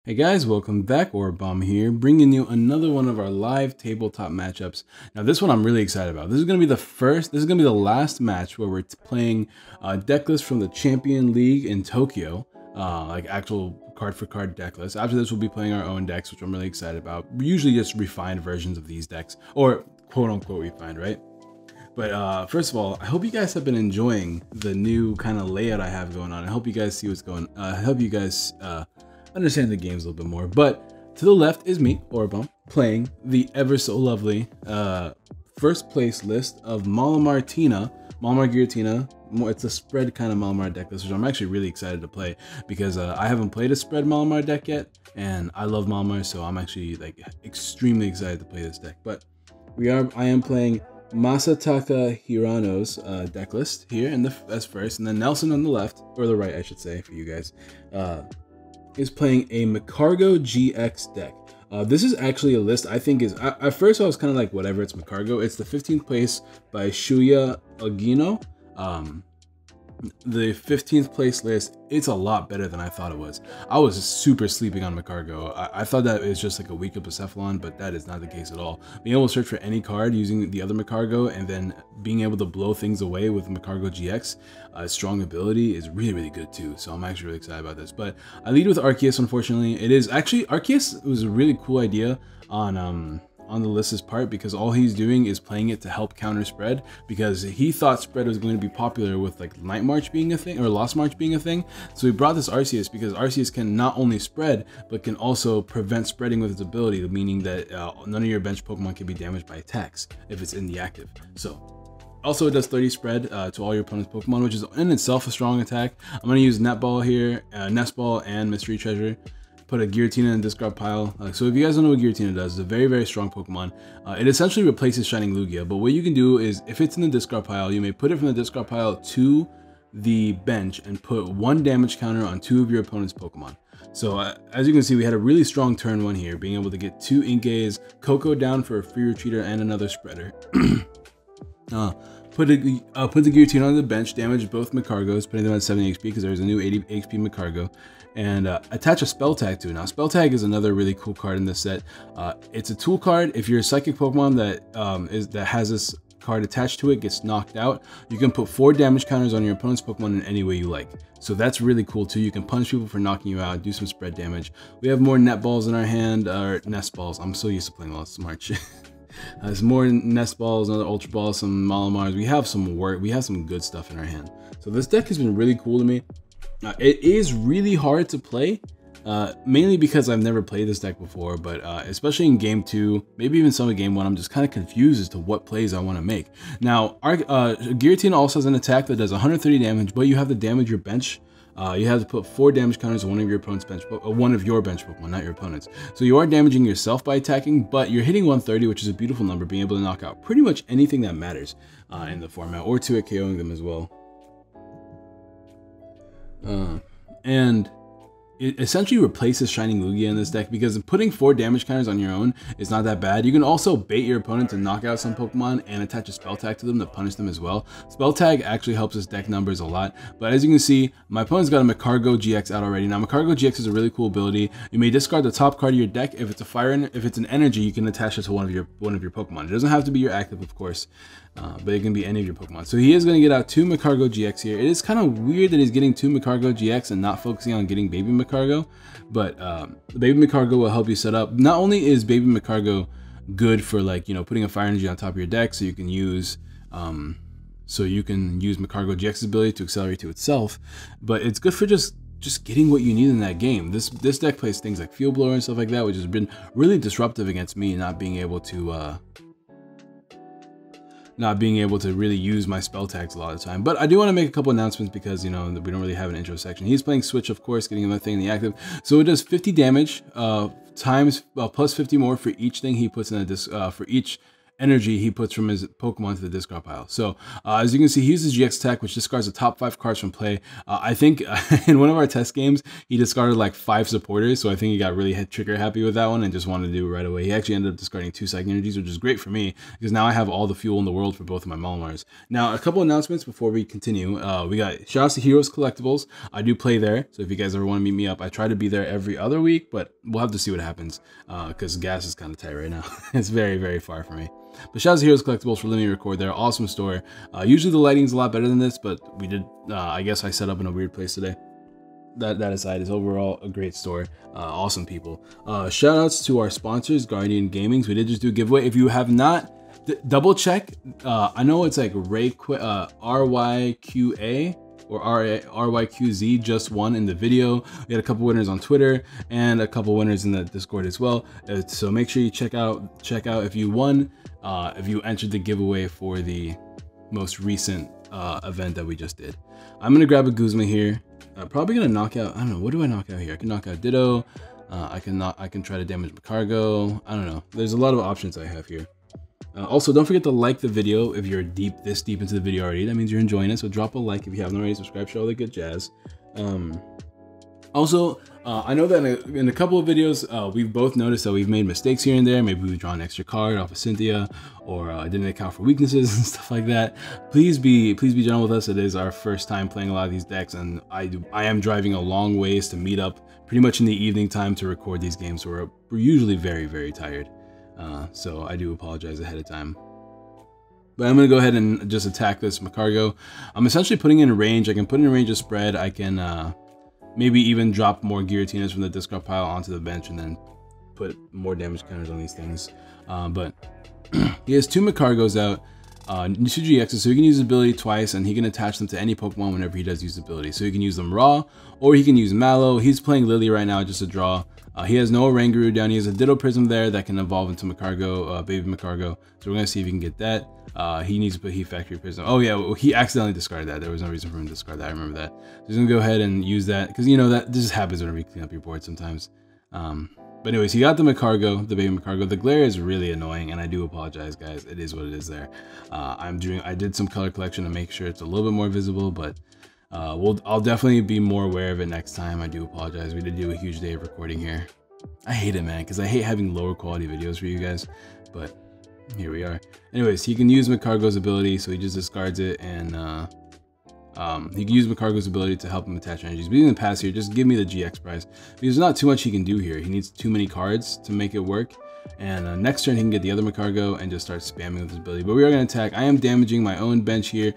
Hey guys, welcome back. Orabomb here, bringing you another one of our live tabletop matchups. Now this one I'm really excited about. This is going to be the last match where we're playing deck lists from the Champion League in Tokyo, like actual card for card deck lists. After this we'll be playing our own decks, which I'm really excited about. We usually just refined versions of these decks, or quote unquote refined, right? But first of all, I hope you guys have been enjoying the new kind of layout I have going on. I hope you guys see what's going on. I hope you guys understand the games a little bit more. But to the left is me, Orabomb, playing the ever so lovely first place list of Malamar Giratina. It's a spread kind of Malamar deck list, which I'm actually really excited to play because I haven't played a spread Malamar deck yet, and I love Malamar, so I'm actually like extremely excited to play this deck. But I am playing Masataka Hirano's deck list here as first, and then Nelson on the left, or the right I should say for you guys, is playing a Magcargo GX deck. This is actually a list I think is, at first I was kind of like, whatever, it's Magcargo. It's the 15th place by Shuya Ogino. The 15th place list, it's a lot better than I thought it was. I was super sleeping on Magcargo. I thought that it was just like a weak Cephalon, but that is not the case at all. Being able to search for any card using the other Magcargo and then being able to blow things away with Magcargo GX, strong ability, is really, really good too. So I'm actually really excited about this. But I lead with Arceus, unfortunately. It is actually, Arceus was a really cool idea on the list's part, because all he's doing is playing it to help counter spread, because he thought spread was going to be popular with like Night March being a thing, or Lost March being a thing. So he brought this Arceus because Arceus can not only spread, but can also prevent spreading with its ability, meaning that none of your bench Pokemon can be damaged by attacks if it's in the active. So also it does 30 spread to all your opponent's Pokemon, which is in itself a strong attack. I'm going to use Netball here, Nest Ball, and Mystery Treasure. Put a Giratina in the discard pile. So if you guys don't know what Giratina does, it's a very, very strong Pokemon. It essentially replaces Shining Lugia, but what you can do is, if it's in the discard pile, you may put it from the discard pile to the bench and put 1 damage counter on 2 of your opponent's Pokemon. So as you can see, we had a really strong turn 1 here, being able to get 2 Inkays, Coco down for a free retreater and another spreader. Put the Giratina on the bench, damage both Magcargos, putting them at 70 HP because there's a new 80 HP Magcargo, and attach a spell tag to it. Now, spell tag is another really cool card in this set. It's a tool card. If your psychic Pokemon that has this card attached to it gets knocked out, you can put 4 damage counters on your opponent's Pokemon in any way you like. So that's really cool too. You can punish people for knocking you out, do some spread damage. We have more net balls in our hand, or nest balls. I'm so used to playing Lost March. There's more Nest Balls, another Ultra Balls, some Malamars. We have some good stuff in our hand. So this deck has been really cool to me. It is really hard to play, mainly because I've never played this deck before, but especially in Game 2, maybe even some of Game 1, I'm just kind of confused as to what plays I want to make. Now, Giratina also has an attack that does 130 damage, but you have to damage your bench. You have to put 4 damage counters on one of your opponent's bench, one of your bench Pokemon, not your opponent's. So you are damaging yourself by attacking, but you're hitting 130, which is a beautiful number, being able to knock out pretty much anything that matters in the format, or 2 at KOing them as well. And it essentially replaces Shining Lugia in this deck, because putting 4 damage counters on your own is not that bad. You can also bait your opponent to knock out some Pokemon and attach a spell tag to them to punish them as well. Spell tag actually helps his deck numbers a lot. But as you can see, my opponent's got a Magcargo GX out already. Now, Magcargo GX is a really cool ability. You may discard the top card of your deck. If it's if it's an energy, you can attach it to one of your Pokemon. It doesn't have to be your active, of course, but it can be any of your Pokemon. So he is going to get out 2 Magcargo GX here. It is kind of weird that he's getting 2 Magcargo GX and not focusing on getting Baby Magcargo, but Baby Magcargo will help you set up. Not only is Baby Magcargo good for, like, you know, putting a fire energy on top of your deck, so you can use Magcargo GX's ability to accelerate to itself, but it's good for just getting what you need in that game. This deck plays things like Field Blower and stuff like that, which has been really disruptive against me, not being able to really use my spell tags a lot of the time. But I do want to make a couple announcements, because, you know, we don't really have an intro section. He's playing Switch, of course, getting another thing in the active. So it does 50 damage times plus 50 more for each thing he puts in a for each energy he puts from his Pokemon to the discard pile. So as you can see, he uses GX attack, which discards the top 5 cards from play. I think in one of our test games, he discarded like 5 supporters, so I think he got really trigger happy with that one and just wanted to do it right away. He actually ended up discarding 2 psychic energies, which is great for me because now I have all the fuel in the world for both of my Malamars. Now, a couple announcements before we continue. We got shoutouts to Heroes Collectibles. I do play there, so if you guys ever want to meet me up, I try to be there every other week, but we'll have to see what happens because gas is kind of tight right now. It's very, very far for me. But shout out to Heroes Collectibles for letting me record there. Awesome store. Usually the lighting's a lot better than this, but we did, I guess I set up in a weird place today. That aside, is overall a great store. Awesome people. Shout outs to our sponsors, Guardian Gamings. We did just do a giveaway. If you have not, double check. I know it's like RYQA or RYQZ just won in the video. We had a couple winners on Twitter and a couple winners in the Discord as well. So make sure you check out if you won, if you entered the giveaway for the most recent event that we just did. I'm gonna grab a Guzma here. Probably gonna knock out, I don't know, what do I knock out here? I can knock out Ditto. I can try to damage Magcargo. I don't know. There's a lot of options I have here. Also, don't forget to like the video if you're this deep into the video already. That means you're enjoying it. So drop a like if you haven't already. Subscribe, show all the good jazz. Also, I know that in a couple of videos, we've both noticed that we've made mistakes here and there. Maybe we've drawn an extra card off of Cynthia, or didn't account for weaknesses and stuff like that. Please be gentle with us. It is our first time playing a lot of these decks, and I am driving a long ways to meet up pretty much in the evening time to record these games. So we're usually very, very tired. So I do apologize ahead of time. But I'm going to go ahead and just attack this Magcargo. I'm essentially putting in range. I can put in range of spread. I can maybe even drop more Giratinas from the discard pile onto the bench and then put more damage counters on these things. But he has 2 Magcargos out, 2 GXs, so he can use his ability twice, and he can attach them to any Pokemon whenever he does use the ability. So he can use them raw, or he can use Mallow. He's playing Lily right now just to draw. He has no Oranguru down. He has a Ditto Prism there that can evolve into Magcargo, baby Magcargo. So we're going to see if he can get that. He needs to put Heat Factory Prism. Oh yeah, well, he accidentally discarded that. There was no reason for him to discard that. I remember that. So he's going to go ahead and use that, because you know that this just happens whenever you clean up your board sometimes. But anyways, he got the Magcargo, the baby Magcargo. The glare is really annoying, and I do apologize, guys. It is what it is there. I did some color collection to make sure it's a little bit more visible, but I'll definitely be more aware of it next time. I do apologize. We did do a huge day of recording here. I hate it, man, because I hate having lower quality videos for you guys, but here we are. Anyways, he can use Magcargo's ability, so he just discards it, and he can use Magcargo's ability to help him attach energies. But in the past here, just give me the GX prize, because there's not too much he can do here. He needs too many cards to make it work. And next turn, he can get the other Magcargo and just start spamming with his ability. But we are going to attack. I am damaging my own bench here,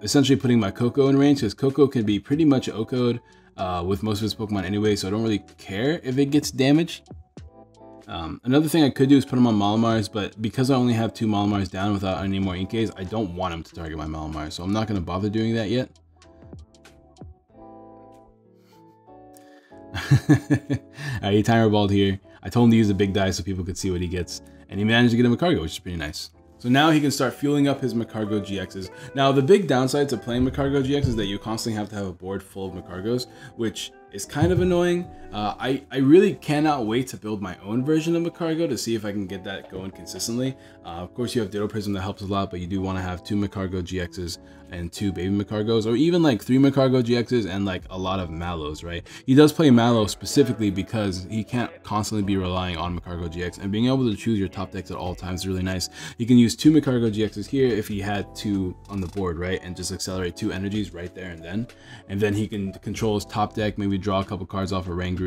essentially putting my Coco in range, because Coco can be pretty much OHKO'd with most of his Pokemon anyway, so I don't really care if it gets damaged. Another thing I could do is put him on Malamars, but because I only have 2 Malamars down without any more Inkays, I don't want him to target my Malamar, so I'm not going to bother doing that yet. Alright, he timer balled here. I told him to use the big die so people could see what he gets, and he managed to get a Magcargo, which is pretty nice. So now he can start fueling up his Magcargo GXs. Now the big downside to playing Magcargo GX is that you constantly have to have a board full of Magcargos, which is kind of annoying. I really cannot wait to build my own version of Magcargo to see if I can get that going consistently. Of course, you have Ditto Prism that helps a lot, but you do want to have 2 Magcargo GXs and 2 baby Magcargos, or even like 3 Magcargo GXs and like a lot of Mallows, right? He does play Mallow specifically because he can't constantly be relying on Magcargo GX, and being able to choose your top decks at all times is really nice. He can use 2 Magcargo GXs here if he had 2 on the board, right? And just accelerate 2 energies right there and then he can control his top deck, maybe draw a couple cards off of Oranguru.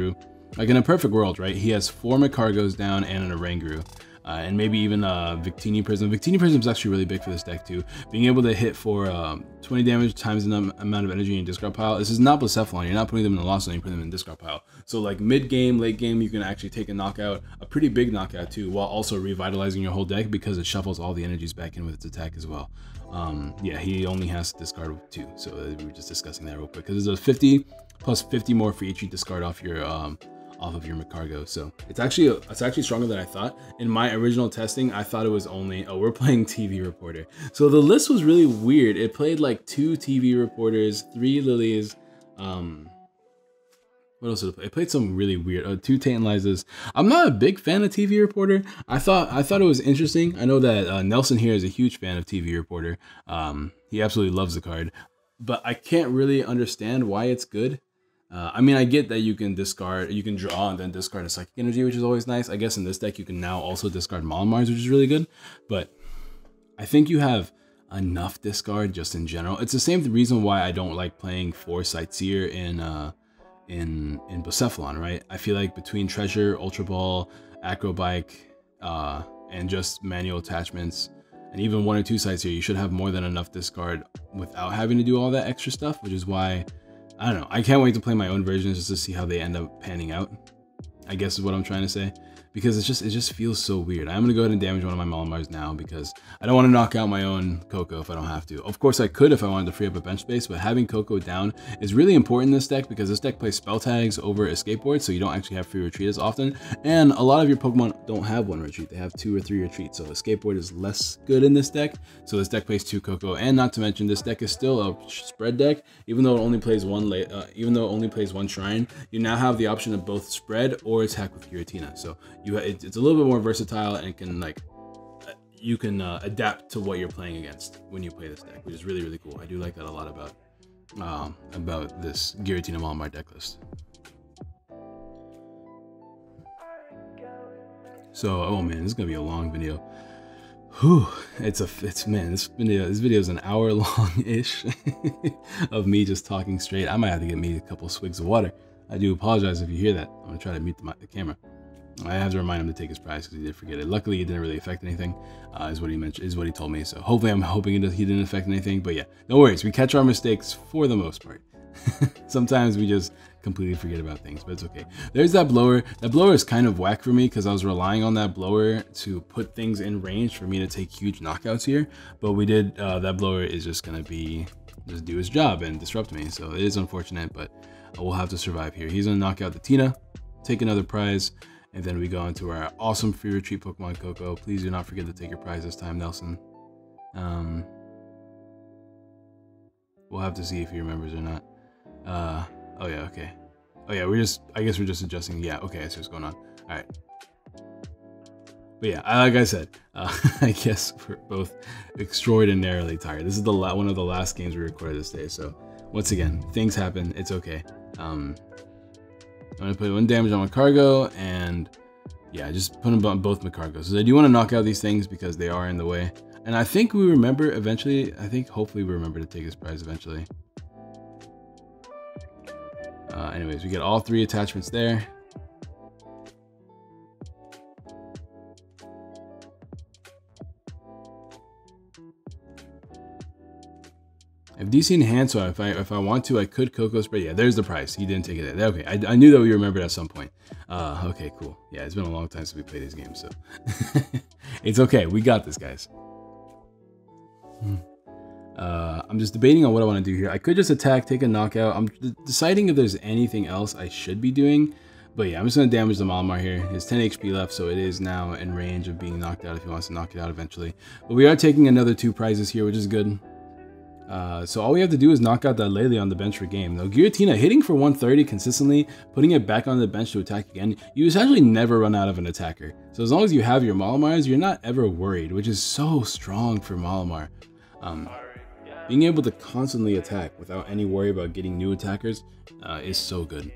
Like in a perfect world, right? He has 4 Magcargos down and an Oranguru. And maybe even Victini Prism. Victini Prism is actually really big for this deck too. Being able to hit for 20 damage times the amount of energy in your discard pile. This is not Blacephalon. You're not putting them in the loss zone, you're putting them in the discard pile. So like mid game, late game, you can actually take a knockout, a pretty big knockout too, while also revitalizing your whole deck because it shuffles all the energies back in with its attack as well. Yeah, he only has to discard 2. So we were just discussing that real quick because there's a 50 plus 50 more for each you discard off your Magcargo. So it's actually stronger than I thought. In my original testing, I thought it was only, oh, we're playing TV Reporter. So the list was really weird. It played like 2 TV Reporters, 3 Lilies, What else did I play? I played some really weird. Two Tantalizers. I'm not a big fan of TV Reporter. I thought it was interesting. I know that Nelson here is a huge fan of TV Reporter. He absolutely loves the card, but I can't really understand why it's good. I mean, I get that you can discard, you can draw and then discard a Psychic Energy, which is always nice. I guess in this deck you can now also discard Malamars, which is really good. But I think you have enough discard just in general. It's the same reason why I don't like playing 4 Sightseer in Bucephalon, right? I feel like between Treasure, Ultra Ball, Acrobike, and just manual attachments, and even 1 or 2 Sightseer, you should have more than enough discard without having to do all that extra stuff, which is why, I don't know, I can't wait to play my own versions just to see how they end up panning out, I guess is what I'm trying to say. Because it just feels so weird. I'm gonna go ahead and damage one of my Malamars now because I don't want to knock out my own Coco if I don't have to. Of course I could if I wanted to free up a bench space, but having Coco down is really important in this deck because this deck plays spell tags over Escape Board, so you don't actually have free retreat as often. And a lot of your Pokemon don't have 1 retreat, they have 2 or 3 retreats, so Escape Board is less good in this deck. So this deck plays 2 Coco, and not to mention this deck is still a spread deck, even though it only plays one Shrine. You now have the option of both spread or attack with Giratina, so it's a little bit more versatile and can you can adapt to what you're playing against when you play this deck, which is really, really cool. I do like that a lot about this Giratina Malamar deck list. So, oh man, this is gonna be a long video. Whew, this video is an hour long ish of me just talking straight. I might have to get me a couple swigs of water. I do apologize if you hear that. I'm gonna try to mute the camera. I have to remind him to take his prize because he did forget it. Luckily, it didn't really affect anything, is what he mentioned, is what he told me. So hopefully, I'm hoping he didn't affect anything. But yeah, no worries. We catch our mistakes for the most part. Sometimes we just completely forget about things, but it's okay. There's that blower. That blower is kind of whack for me because I was relying on that blower to put things in range for me to take huge knockouts here. But we did. That blower is just gonna just do his job and disrupt me. So it is unfortunate, but we'll have to survive here. He's gonna knock out the Tina, take another prize. And then we go into our awesome free retreat Pokemon Coco. Please do not forget to take your prize this time, Nelson. We'll have to see if he remembers or not. Oh yeah, okay. Oh yeah, I guess we're just adjusting. Yeah, okay, I see what's going on. All right. But yeah, like I said, I guess we're both extraordinarily tired. This is one of the last games we recorded this day. So once again, things happen. It's okay. I'm gonna put 1 damage on Magcargo, and yeah, just put them on both Magcargos. So I do want to knock out these things because they are in the way. And I think we remember eventually, hopefully we remember to take his prize eventually. Anyways, we get all 3 attachments there. I have DC in hand, so if I want to, I could Coco Spray. Yeah, there's the prize. He didn't take it. Okay, I knew that we remembered at some point. Okay, cool. Yeah, it's been a long time since we played this game, so it's okay. We got this, guys. I'm just debating on what I want to do here. I could just attack, take a knockout. I'm deciding if there's anything else I should be doing. But yeah, I'm just going to damage the Malamar here. He has 10 HP left, so it is now in range of being knocked out if he wants to knock it out eventually. But we are taking another 2 prizes here, which is good. So all we have to do is knock out that Lele on the bench for game. Now Giratina hitting for 130 consistently, putting it back on the bench to attack again, you essentially never run out of an attacker. So as long as you have your Malamars, you're not ever worried, which is so strong for Malamar. Being able to constantly attack without any worry about getting new attackers is so good.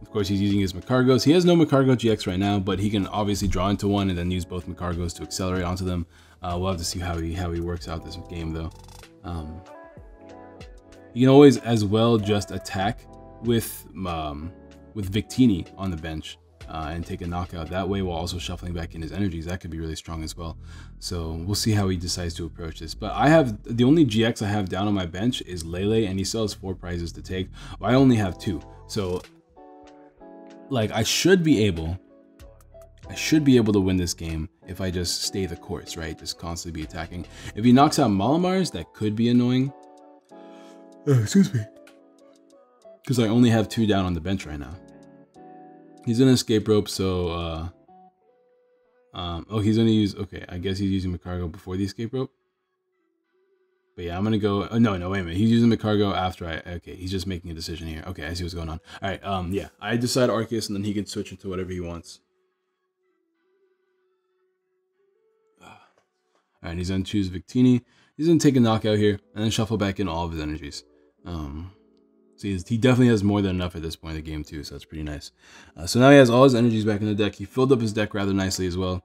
Of course, he's using his Magcargos. He has no Magcargo GX right now, but he can obviously draw into one and then use both Magcargos to accelerate onto them. We'll have to see how he works out this game, though. You can always as well just attack with Victini on the bench and take a knockout that way while also shuffling back in his energies. That could be really strong as well. So we'll see how he decides to approach this. But the only GX I have down on my bench is Lele, and he still has 4 prizes to take. But I only have 2. So like I should be able to win this game if I just stay the course, right? Just constantly be attacking. If he knocks out Malamars, that could be annoying. Excuse me. Because I only have 2 down on the bench right now. He's in escape rope, so oh, he's gonna use, okay, I guess he's using Magcargo before the escape rope. But yeah, I'm gonna go. Oh, no, wait a minute. He's using Magcargo after I. Okay, he's just making a decision here. Okay, I see what's going on. All right. Yeah, I decide Arceus, and then he can switch into whatever he wants. All right, he's gonna choose Victini. He's gonna take a knockout here, and then shuffle back in all of his energies. So he definitely has more than enough at this point in the game too, so that's pretty nice. So now he has all his energies back in the deck. He filled up his deck rather nicely as well.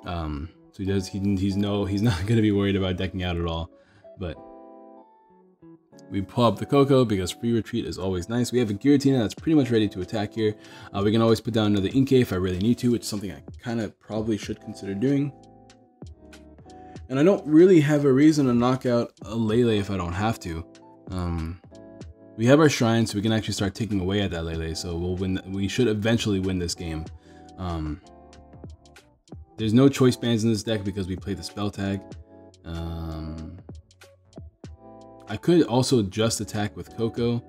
So he's not gonna be worried about decking out at all. But we pull up the Coco because free retreat is always nice. We have a Giratina that's pretty much ready to attack here. We can always put down another Inkay if I really need to, which is something I kind of probably should consider doing. And I don't really have a reason to knock out a Lele if I don't have to. We have our shrine, so we can actually start taking away at that Lele, so we'll win. We should eventually win this game. There's no choice bands in this deck because we play the spell tag. I could also just attack with Coco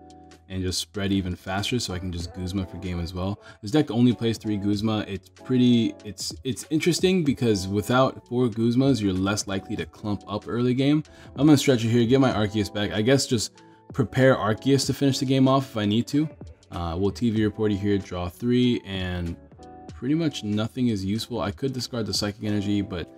and just spread even faster, so I can just Guzma for game as well. This deck only plays 3 Guzma. It's interesting because without 4 Guzmas, you're less likely to clump up early game. I'm gonna stretch it here, get my Arceus back. I guess just prepare Arceus to finish the game off if I need to. We'll TV report here, draw 3, and pretty much nothing is useful. I could discard the Psychic Energy, but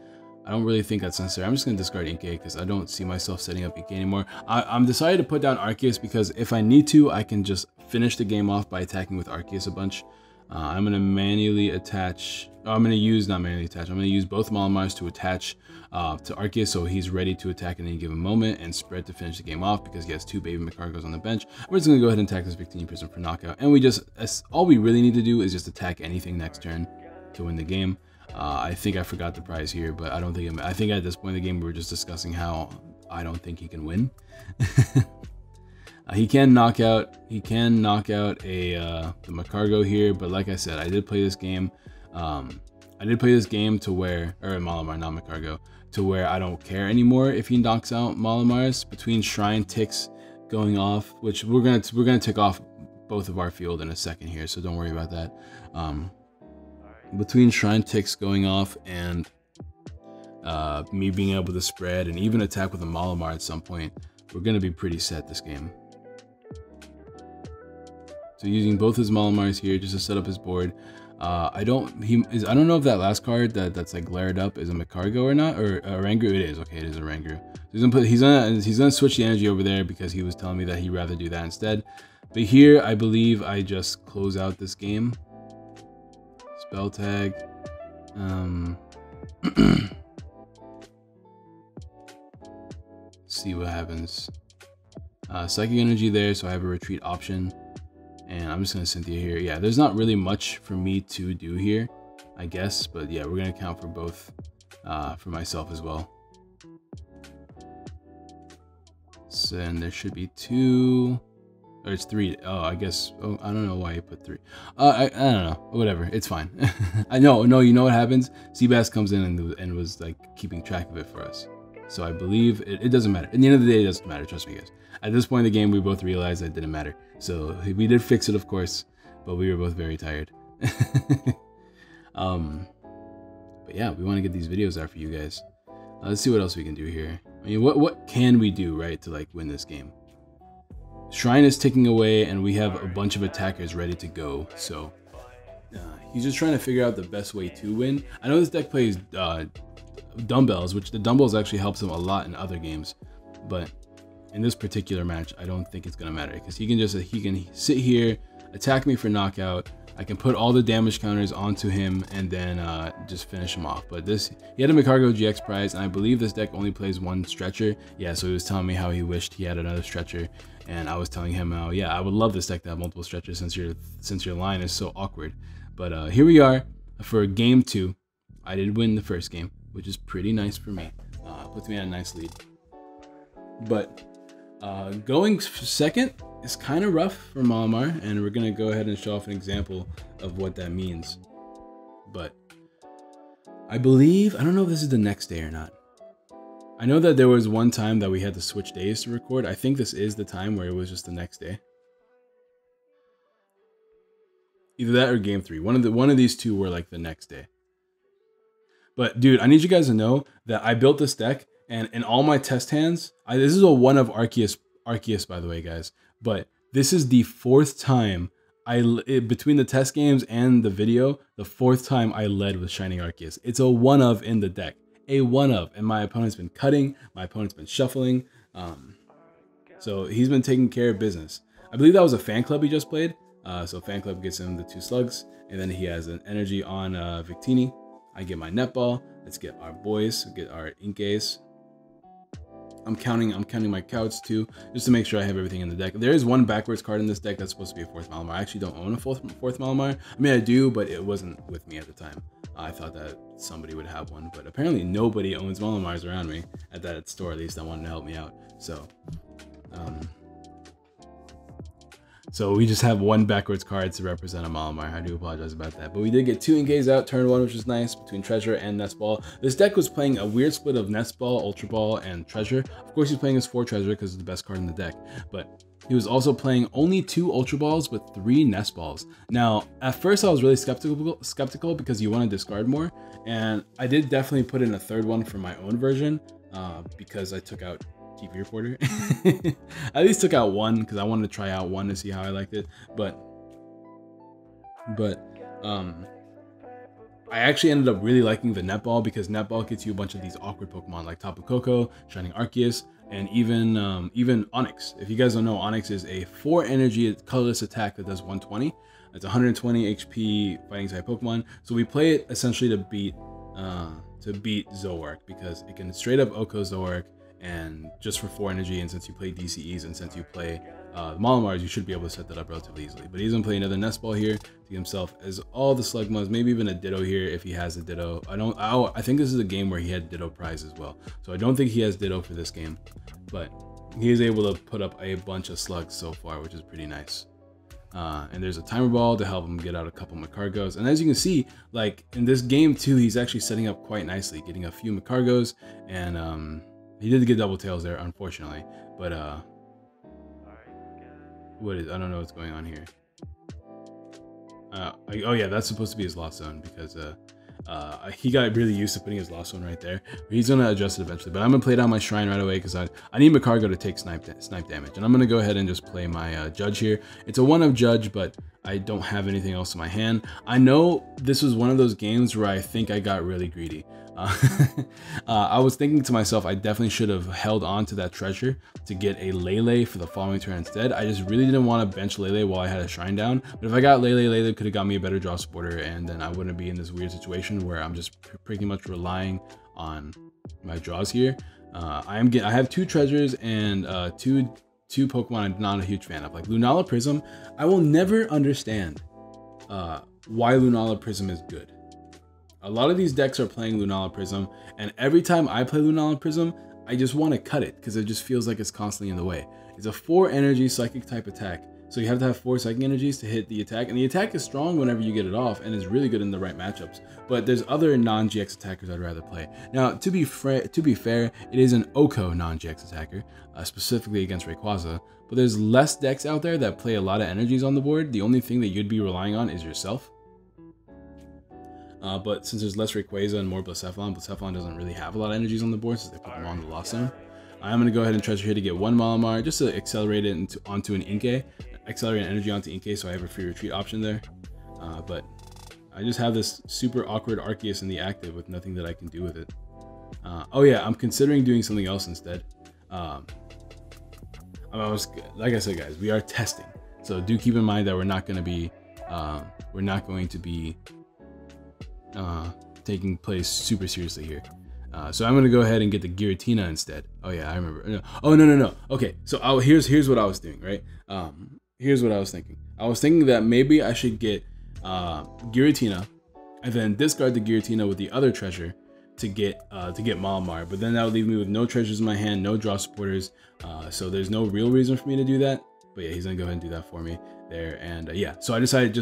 I don't really think that's necessary. I'm just going to discard Inkay because I don't see myself setting up Inkay anymore. I'm decided to put down Arceus because if I need to, I can just finish the game off by attacking with Arceus a bunch. I'm going to manually attach... Oh, I'm going to use, not manually attach, I'm going to use both Malamars to attach to Arceus so he's ready to attack at any given moment and spread to finish the game off because he has 2 Baby Magcargos on the bench. We're just going to go ahead and attack this Victini Prism for knockout. And all we really need to do is just attack anything next turn to win the game. I think I forgot the prize here, but I don't think I think at this point in the game we were just discussing how I don't think he can win. He can knock out the Magcargo here, but like I said, I did play this game. To where, or Malamar, not Magcargo, to where I don't care anymore if he knocks out Malamars. Between Shrine ticks going off, which we're gonna tick off both of our field in a second here, so don't worry about that. Between Shrine ticks going off and me being able to spread and even attack with a Malamar at some point, we're gonna be pretty set this game. So using both his Malamars here just to set up his board. I don't know if that last card that's like glared up is a Magcargo or not, or a Rangu. It is. Okay, it is a Rangu. So he's gonna switch the energy over there because he was telling me that he'd rather do that instead. But here, I believe I just close out this game. Spell tag. See what happens. Psychic energy there, so I have a retreat option. And I'm just going to Cynthia here. Yeah, there's not really much for me to do here, I guess. But yeah, we're going to count for both, for myself as well. So then there should be 2, or it's 3. Oh, I guess, oh, I don't know why you put 3. I don't know, whatever, it's fine. I know, no, you know what happens? Seabass comes in and was like keeping track of it for us. So I believe it doesn't matter. At the end of the day, it doesn't matter, trust me guys. At this point in the game, we both realized that it didn't matter. So we did fix it, of course, but we were both very tired. But yeah, we want to get these videos out for you guys. Let's see what else we can do here. I mean, what can we do, right, to like win this game? Shrine is ticking away, and we have a bunch of attackers ready to go. So he's just trying to figure out the best way to win. I know this deck plays dumbbells, which the dumbbells actually helps him a lot in other games, but in this particular match, I don't think it's gonna matter because he can sit here, attack me for knockout. I can put all the damage counters onto him and then just finish him off. But he had a Magcargo GX prize, and I believe this deck only plays 1 stretcher. Yeah, so he was telling me how he wished he had another stretcher, and I was telling him how, yeah, I would love this deck to have multiple stretchers since your line is so awkward. But here we are for game 2. I did win the first game, which is pretty nice for me. Puts me at a nice lead. But going second is kind of rough for Malamar, and we're gonna go ahead and show off an example of what that means. But I believe, I don't know if this is the next day or not. I know that there was one time that we had to switch days to record. I think this is the time where it was just the next day. Either that or game 3. One of these two were like the next day. But dude, I need you guys to know that I built this deck And in all my test hands, this is a one of Arceus, by the way, guys. But this is the 4th time between the test games and the video, the 4th time I led with Shining Arceus. It's a one of in the deck, a one of, and my opponent's been cutting, my opponent's been shuffling. So he's been taking care of business. I believe that was a fan club he just played. So fan club gets him the 2 slugs, and then he has an energy on Victini. I get my netball. Let's get our boys, get our Inkays. I'm counting my couch too, just to make sure I have everything in the deck. There is one backwards card in this deck that's supposed to be a 4th Malamar. I actually don't own a 4th Malamar. I mean, I do, but it wasn't with me at the time. I thought that somebody would have one, but apparently nobody owns Malamars around me at that store. At least that wanted to help me out. So we just have one backwards card to represent a Malamar. I do apologize about that. But we did get 2 Inkays out turn 1, which was nice, between Treasure and Nest Ball. This deck was playing a weird split of Nest Ball, Ultra Ball, and Treasure. Of course, he's playing his 4 Treasure because it's the best card in the deck. But he was also playing only 2 Ultra Balls but 3 Nest Balls. Now, at first I was really skeptical because you want to discard more. And I did definitely put in a 3rd one for my own version because I took out TV Reporter. I at least took out 1 because I wanted to try out 1 to see how I liked it. But I actually ended up really liking the Netball because Netball gets you a bunch of these awkward Pokemon like Tapu Koko, Shining Arceus, and even Onyx. If you guys don't know, Onyx is a 4 energy colorless attack that does 120. It's 120 HP fighting type Pokemon. So we play it essentially to beat Zoroark because it can straight up Oko Zoroark, and just for 4 energy, and since you play DCEs and since you play Malamars, you should be able to set that up relatively easily. But he's gonna play another Nest Ball here to get himself as all the Slugmas, maybe even a Ditto here if he has a Ditto. I think this is a game where he had Ditto prize as well. So I don't think he has Ditto for this game, but he is able to put up a bunch of slugs so far, which is pretty nice. And there's a Timer Ball to help him get out a couple Magcargos. And as you can see, like in this game too, he's actually setting up quite nicely, getting a few Magcargos, and he did get double tails there, unfortunately. But I don't know what's going on here. Oh yeah, that's supposed to be his lost zone because he got really used to putting his lost zone right there. He's gonna adjust it eventually, but I'm gonna play down my shrine right away because I need Magcargo to take snipe damage, and I'm gonna go ahead and just play my Judge here. It's a 1 of Judge, but I don't have anything else in my hand. I know this was one of those games where I think I got really greedy. I was thinking to myself, I definitely should have held on to that treasure to get a Lele for the following turn instead. I just really didn't want to bench Lele while I had a shrine down. But if I got Lele could have got me a better draw supporter, and then I wouldn't be in this weird situation where I'm just pretty much relying on my draws here. I have 2 treasures and two Pokemon I'm not a huge fan of, like Lunala Prism. I will never understand why Lunala Prism is good. A lot of these decks are playing Lunala Prism, and every time I play Lunala Prism, I just want to cut it because it just feels like it's constantly in the way. It's a 4 energy psychic type attack, so you have to have 4 psychic energies to hit the attack, and the attack is strong whenever you get it off and is really good in the right matchups. But there's other non-GX attackers I'd rather play. Now, to be fair, it is an Oko non-GX attacker, specifically against Rayquaza, but there's less decks out there that play a lot of energies on the board. The only thing that you'd be relying on is yourself. But since there's less Rayquaza and more Blacephalon doesn't really have a lot of energies on the board since they put them on the Lost Zone. I'm going to go ahead and treasure here to get 1 Malamar just to accelerate it onto an Inkay. Accelerate energy onto Inkay so I have a free retreat option there. But I just have this super awkward Arceus in the active with nothing that I can do with it. Oh yeah, I'm considering doing something else instead. Like I said, guys, we are testing. So do keep in mind that we're not going to be taking place super seriously here. So I'm gonna go ahead and get the Giratina instead. Oh yeah, I remember. Oh no. Okay, so here's what I was doing, right? Here's what I was thinking. I was thinking that maybe I should get Giratina and then discard the Giratina with the other treasure to get Malamar. But then that would leave me with no treasures in my hand, no draw supporters. So there's no real reason for me to do that. But yeah, he's gonna go ahead and do that for me there. And yeah, so I decided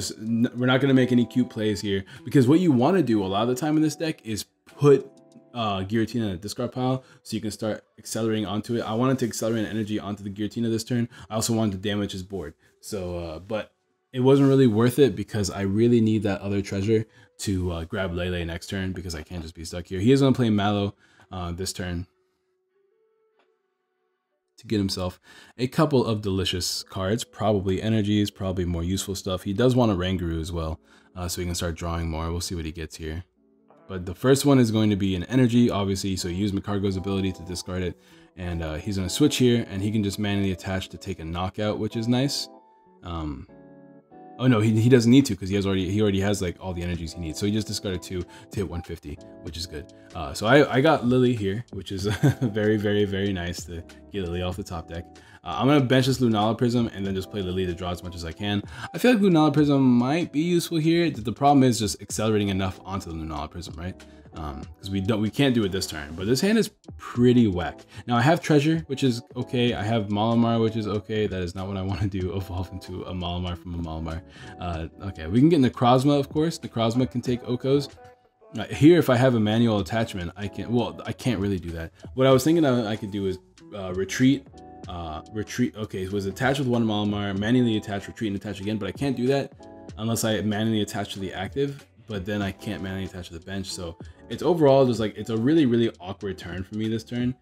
we're not gonna make any cute plays here, because what you want to do a lot of the time in this deck is put Giratina in a discard pile so you can start accelerating onto it. I wanted to accelerate an energy onto the Giratina this turn. I also wanted to damage his board. So but it wasn't really worth it because I really need that other treasure to grab Lele next turn, because I can't just be stuck here. He is gonna play Mallow this turn. to get himself a couple of delicious cards, probably energies, probably more useful stuff. He does want a Rangaroo as well, so he can start drawing more. We'll see what he gets here. But the first one is going to be an energy, obviously, so use Magcargo's ability to discard it. And he's going to switch here, and he can just manually attach to take a knockout, which is nice. Oh no, he doesn't need to because he already has like all the energies he needs. So he just discarded 2 to hit 150, which is good. So I got Lily here, which is very, very, very nice to get Lily off the top deck. I'm gonna bench this Lunala Prism and then just play Lily to draw as much as I can. I feel like Lunala Prism might be useful here. The problem is just accelerating enough onto the Lunala Prism, right? Because we can't do it this turn, but this hand is pretty whack. Now I have Treasure, which is okay. I have Malamar, which is okay. That is not what I want to do, evolve into a Malamar from a Malamar. Okay, we can get Necrozma, of course. Necrozma can take Okos. Here, if I have a manual attachment, I can't really do that. What I was thinking I could do is retreat. Okay, it was attached with one Malamar, manually attach, retreat, and attach again, but I can't do that unless I manually attach to the active, but then I can't manually attach to the bench. So it's overall just like, it's a really, really awkward turn for me this turn.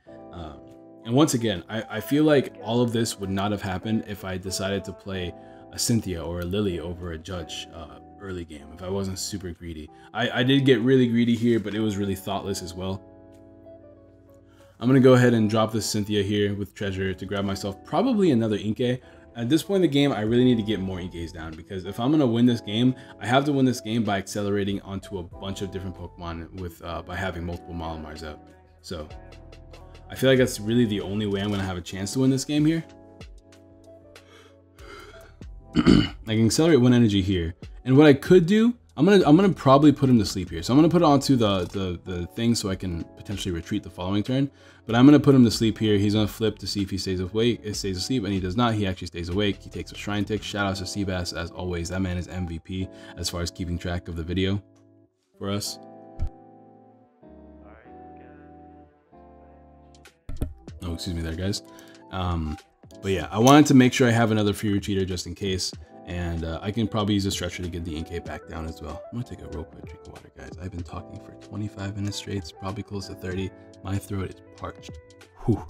And once again, I feel like all of this would not have happened if I decided to play a Cynthia or a Lily over a Judge early game, if I wasn't super greedy. I did get really greedy here, but it was really thoughtless as well. I'm going to go ahead and drop this Cynthia here with Treasure to grab myself probably another Inkay. At this point in the game, I really need to get more Inkays down, because if I'm going to win this game, I have to win this game by accelerating onto a bunch of different Pokemon with by having multiple Malamars out. So I feel like that's really the only way I'm going to have a chance to win this game here. I can accelerate one energy here. And what I could do, I'm gonna probably put him to sleep here. So I'm gonna put it onto the thing so I can potentially retreat the following turn. But I'm gonna put him to sleep here. He's gonna flip to see if he stays awake. It stays asleep, and he does not. He actually stays awake. He takes a Shrine Tick. Shout out to Seabass as always. That man is MVP as far as keeping track of the video for us. Oh, excuse me there, guys. But yeah, I wanted to make sure I have another free retreater just in case. And I can probably use a stretcher to get the Inkay back down as well. I'm gonna take a real quick drink of water, guys. I've been talking for 25 minutes straight. It's probably close to 30. My throat is parched. Whew.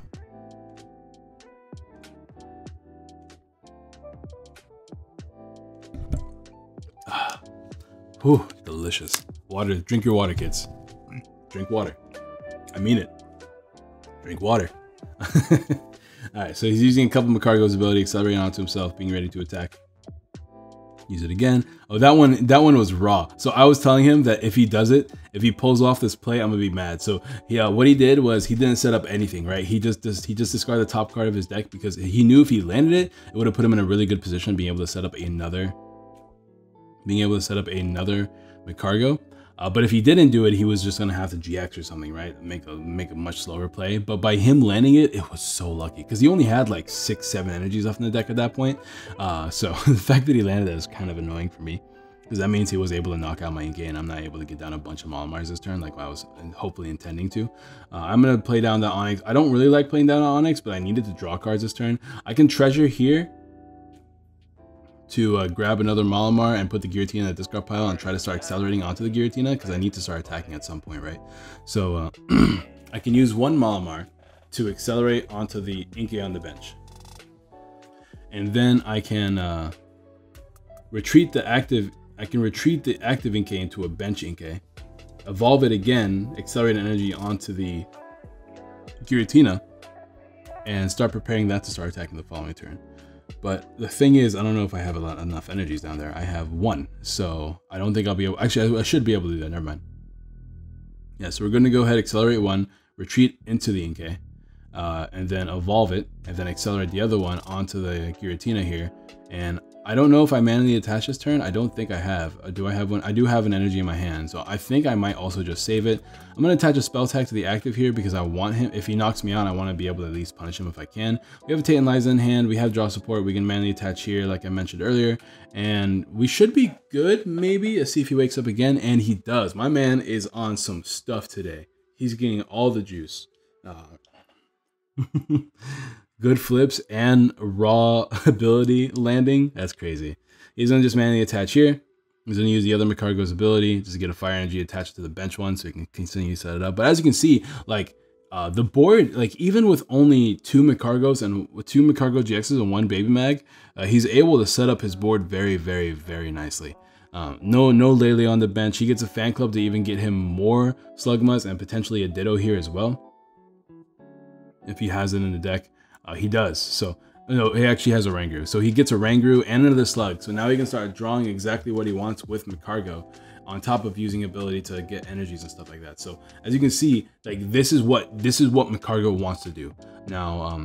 Whew, delicious. Water, drink your water, kids. Drink water. I mean it. Drink water. All right, so he's using a couple of Magcargo's ability, accelerating onto himself, being ready to attack. Use it again. Oh, that one was raw. So I was telling him that if he does it, if he pulls off this play, I'm gonna be mad. So yeah, what he did was he didn't set up anything, right? He just discarded the top card of his deck because he knew if he landed it, it would have put him in a really good position, being able to set up another Magcargo. But if he didn't do it, he was just gonna have to GX or something, right? Make a much slower play. But by him landing it, it was so lucky because he only had like 6-7 energies left in the deck at that point. So the fact that he landed that is kind of annoying for me, because that means he was able to knock out my Inkay and I'm not able to get down a bunch of Malamars this turn like I was hopefully intending to. I'm gonna play down the Onyx. I don't really like playing down the Onyx, but I needed to draw cards this turn. I can Treasure here to grab another Malamar and put the Giratina in the discard pile and try to start accelerating onto the Giratina because I need to start attacking at some point, right? So I can use one Malamar to accelerate onto the Inkay on the bench. And then I can retreat the active Inkay into a bench Inkay, evolve it again, accelerate energy onto the Giratina, and start preparing that to start attacking the following turn. But the thing is, I don't know if I have enough energies down there. I have 1, so I don't think I'll be able. Actually, I should be able to do that. Never mind. Yeah, so we're going to go ahead, accelerate 1, retreat into the Inkay, and then evolve it, and then accelerate the other one onto the Giratina here. And I don't know if I manually attach this turn. I don't think I have. Do I have one? I do have an energy in my hand, so I think I might also just save it. I'm going to attach a spell tag to the active here because I want him. If he knocks me out, I want to be able to at least punish him if I can. We have a Tate and Liza in hand. We have draw support. We can manually attach here, like I mentioned earlier, and we should be good. Maybe. Let's see if he wakes up again, and he does. My man is on some stuff today. He's getting all the juice. Good flips and raw ability landing. That's crazy. He's gonna just manually attach here. He's gonna use the other Magcargo's ability just to get a fire energy attached to the bench one so he can continue to set it up. But as you can see, like, The board, like even with only 2 Magcargos and 2 Magcargo GXs and 1 Baby Mag, he's able to set up his board very, very, very nicely. No Lele on the bench. He gets a fan club to even get him more Slugmas and potentially a Ditto here as well. If he has it in the deck, he does. So no, he actually has a Rangaroo. So he gets a Rangaroo and another Slug. So now he can start drawing exactly what he wants with Magcargo, on top of using ability to get energies and stuff like that. So as you can see, like this is what Magcargo wants to do. Now,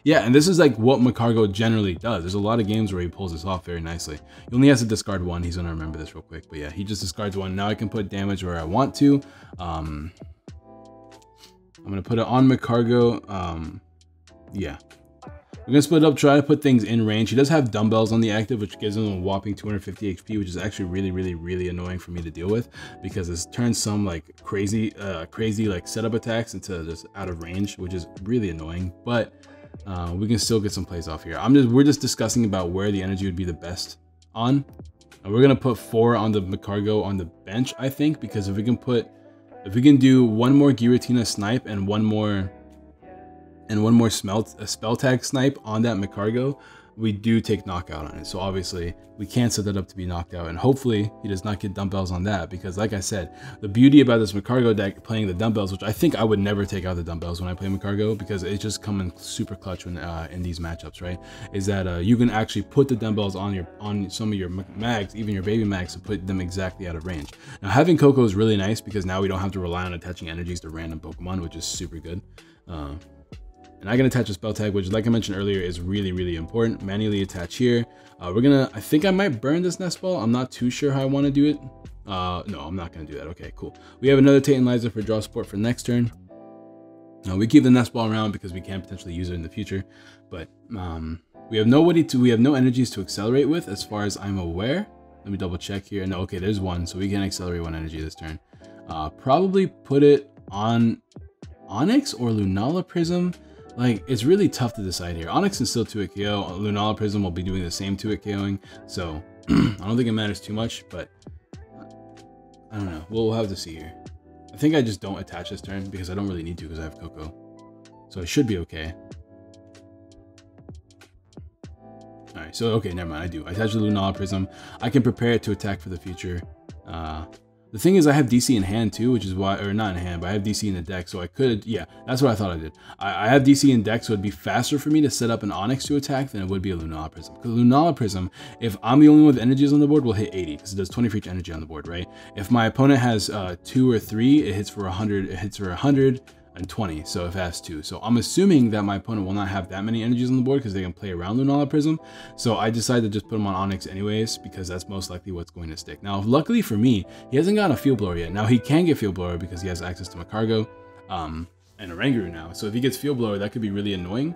yeah, and this is like what Magcargo generally does. There's a lot of games where he pulls this off very nicely. He only has to discard 1. He's gonna remember this real quick, but yeah, he just discards 1. Now I can put damage where I want to. I'm gonna put it on Magcargo. Yeah. We're going to split it up, try to put things in range. He does have dumbbells on the active, which gives him a whopping 250 HP, which is actually really, really, really annoying for me to deal with, because it turns some like crazy like setup attacks into just out of range, which is really annoying. But we can still get some plays off here. We're just discussing about where the energy would be the best on. And we're going to put 4 on the Magcargo on the bench, I think, because if we can do 1 more Giratina snipe and one more spell tag snipe on that Magcargo, we do take knockout on it. So obviously we can't set that up to be knocked out, and hopefully he does not get dumbbells on that, because like I said, the beauty about this Magcargo deck playing the dumbbells, which I think I would never take out the dumbbells when I play Magcargo, because it just come in super clutch when in these matchups, right? Is that you can actually put the dumbbells on some of your mags, even your baby mags, to put them exactly out of range. Now having Coco is really nice, because now we don't have to rely on attaching energies to random Pokemon, which is super good. And I can attach a spell tag, which, like I mentioned earlier, is really, really important. Manually attach here. I think I might burn this nest ball. I'm not too sure how I want to do it. No, I'm not going to do that. Okay, cool. We have another Titanizer for draw support for next turn. We keep the nest ball around because we can potentially use it in the future. But we have no energies to accelerate with, as far as I'm aware. Let me double check here. No, okay, there's 1, so we can accelerate 1 energy this turn. Probably put it on Onyx or Lunala Prism. Like, it's really tough to decide here. Onyx can still 2-hit KO. Lunala Prism will be doing the same 2-hit KOing. So, I don't think it matters too much, but I don't know. We'll have to see here. I think I just don't attach this turn because I don't really need to, because I have Coco. So it should be okay. Alright, so okay, never mind. I do. I attach the Lunala Prism. I can prepare it to attack for the future. The thing is, I have DC in hand too, which is why, or not in hand, but I have DC in the deck, so I could, yeah, that's what I thought I did. I have DC in deck, so it'd be faster for me to set up an Onyx to attack than it would be a Lunala Prism. Because Lunala Prism, if I'm the only one with energies on the board, will hit 80, because it does 20 for each energy on the board, right? If my opponent has 2 or 3, it hits for 100, it hits for 120, so if it has 2. So I'm assuming that my opponent will not have that many energies on the board because they can play around Lunala Prism. So I decided to just put him on Onyx anyways, because that's most likely what's going to stick. Now, luckily for me, he hasn't gotten a Field Blower yet. Now he can get Field Blower because he has access to Magcargo and a Rangaroo now. So if he gets Field Blower, that could be really annoying,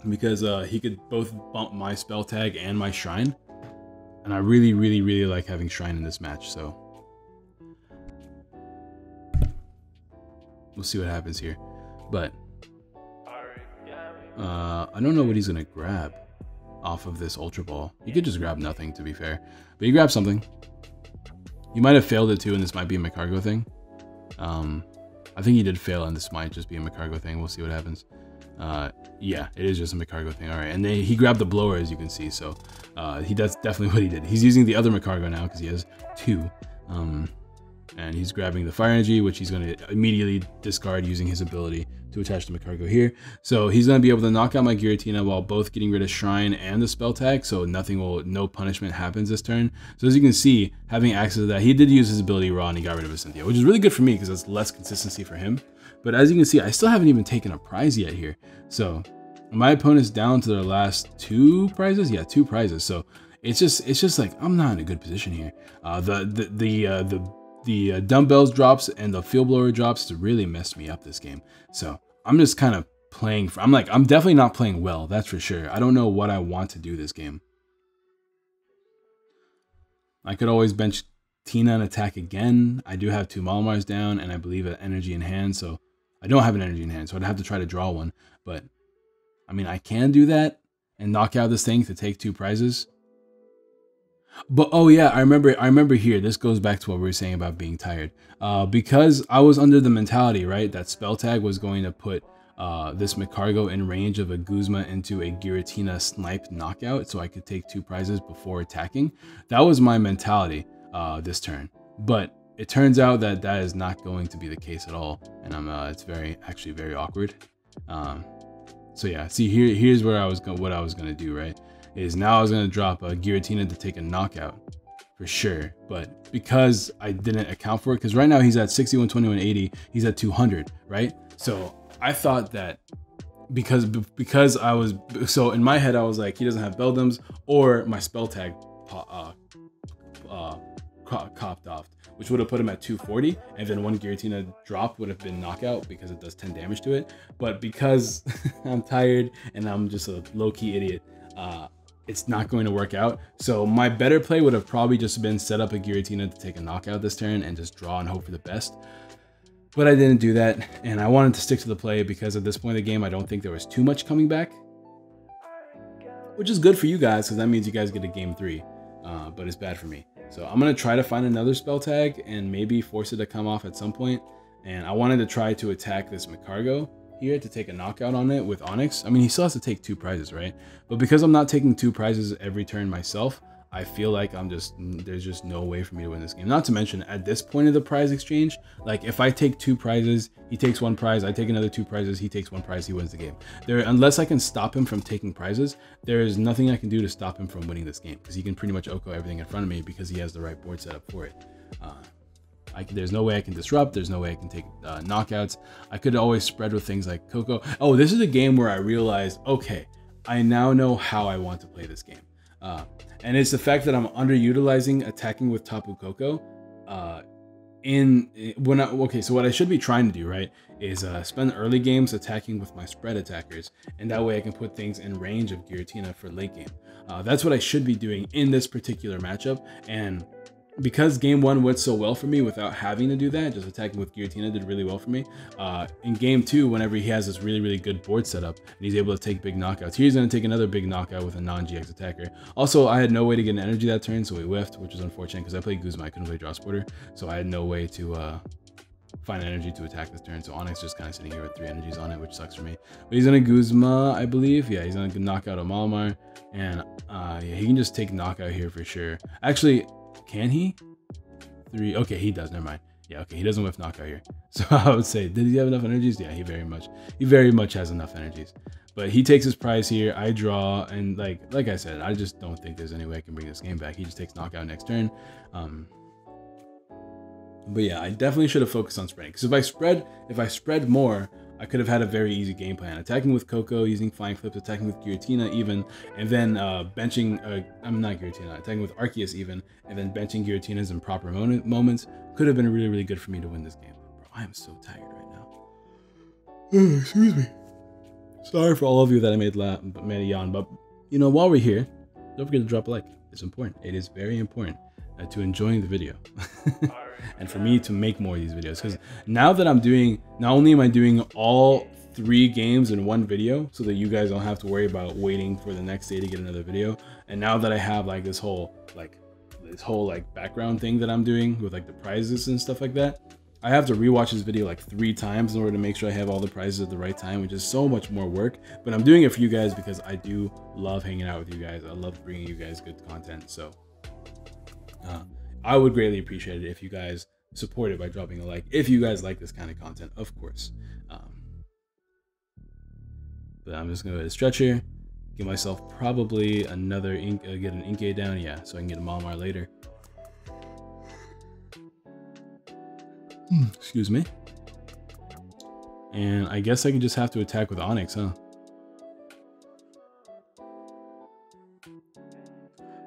because he could both bump my spell tag and my Shrine. And I really, really, really like having Shrine in this match, so we'll see what happens here. But I don't know what he's gonna grab off of this Ultra Ball. He could just grab nothing, to be fair, but he grabbed something. He might have failed it too, and this might be a Magcargo thing. I think he did fail, and this might just be a Magcargo thing. We'll see what happens. Yeah, it is just a Magcargo thing. All right, and then he grabbed the blower, as you can see. So that's definitely what he did. He's using the other Magcargo now because he has 2. And he's grabbing the fire energy, which he's going to immediately discard using his ability to attach to Magcargo here. So he's going to be able to knock out my Giratina while both getting rid of Shrine and the spell tag, so no punishment happens this turn. So as you can see, having access to that, he did use his ability raw and he got rid of his Cynthia, which is really good for me because that's less consistency for him. But as you can see, I still haven't even taken a prize yet here. So my opponent's down to their last 2 prizes. Yeah, 2 prizes. So it's just like, I'm not in a good position here. The dumbbells drops and the Field Blower drops to really mess me up this game. So I'm just kind of playing I'm definitely not playing well, that's for sure. I don't know what I want to do this game. I could always bench Tina and attack again. I do have 2 Malamars down, and I believe an energy in hand, so I don't have an energy in hand, so I'd have to try to draw one. But I mean, I can do that and knock out this thing to take 2 prizes. But oh yeah, I remember here. This goes back to what we were saying about being tired. Because I was under the mentality, right, that spell tag was going to put this Magcargo in range of a Guzma into a Giratina snipe knockout, so I could take 2 prizes before attacking. That was my mentality this turn. But it turns out that that is not going to be the case at all, and it's actually very awkward. So yeah, see here's where what I was gonna do, right? Is now I was gonna drop a Giratina to take a knockout for sure, but because I didn't account for it, because right now he's at 61, 21, 80, he's at 200, right? So I thought that because I was, so in my head I was like, he doesn't have Beldams, or my spell tag copped off, which would have put him at 240, and then 1 Giratina drop would have been knockout because it does 10 damage to it. But because I'm tired and I'm just a low-key idiot, it's not going to work out. So my better play would have probably just been set up a Giratina to take a knockout this turn and just draw and hope for the best. But I didn't do that, and I wanted to stick to the play because at this point in the game, I don't think there was too much coming back, which is good for you guys because that means you guys get a game 3, but it's bad for me. So I'm going to try to find another spell tag and maybe force it to come off at some point. And I wanted to try to attack this Magcargo here to take a knockout on it with Onyx. I mean, he still has to take 2 prizes, right? But because I'm not taking 2 prizes every turn myself, I feel like there's just no way for me to win this game. Not to mention, at this point of the prize exchange, like if I take 2 prizes, he takes 1 prize, I take another 2 prizes, he takes 1 prize, he wins the game. Unless I can stop him from taking prizes, there is nothing I can do to stop him from winning this game, because he can pretty much Oko everything in front of me because he has the right board set up for it. There's no way I can disrupt. There's no way I can take knockouts. I could always spread with things like Coco. Oh, this is a game where I realized, okay, I now know how I want to play this game. And it's the fact that I'm underutilizing attacking with Tapu Koko. So what I should be trying to do, right, is spend early games attacking with my spread attackers, and that way I can put things in range of Giratina for late game. That's what I should be doing in this particular matchup, and because game 1 went so well for me without having to do that, just attacking with Giratina did really well for me. In game 2, whenever he has this really, really good board setup and he's able to take big knockouts, he's going to take another big knockout with a non-GX attacker. Also, I had no way to get an energy that turn, so he whiffed, which was unfortunate because I played Guzma, I couldn't play Draw Sporter, so I had no way to find energy to attack this turn. So Onyx just kind of sitting here with 3 energies on it, which sucks for me. But he's going to Guzma, I believe. Yeah, he's going to knock out a Malamar, and yeah, he can just take knockout here for sure. Actually, can he? 3. Okay, he does. Never mind. Yeah, okay, he doesn't whiff knockout here. So I would say, did he have enough energies? Yeah, he very much has enough energies. But he takes his prize here. I draw, and like I said, I just don't think there's any way I can bring this game back. He just takes knockout next turn. But yeah, I definitely should have focused on spreading, because if I spread more, I could have had a very easy game plan. Attacking with Coco, using flying flips, attacking with Giratina even, and then benching, I'm not Giratina, attacking with Arceus even, and then benching Giratinas in proper moments could have been really, really good for me to win this game. Bro, I am so tired right now. Excuse me. Sorry for all of you that I made a yawn, but you know, while we're here, don't forget to drop a like. It's important. It is very important to enjoying the video. And for me to make more of these videos, because now that I'm doing, not only am I doing all 3 games in one video so that you guys don't have to worry about waiting for the next day to get another video, and now that I have like this whole background thing that I'm doing with like the prizes and stuff like that, I have to rewatch this video like 3 times in order to make sure I have all the prizes at the right time, which is so much more work. But I'm doing it for you guys because I do love hanging out with you guys. I love bringing you guys good content. So I would greatly appreciate it if you guys support it by dropping a like, if you guys like this kind of content, of course. But I'm just gonna go to stretch here, give myself probably another get an Inkay down, yeah, so I can get a Malamar later. Excuse me. And I guess I can just have to attack with Onyx, huh?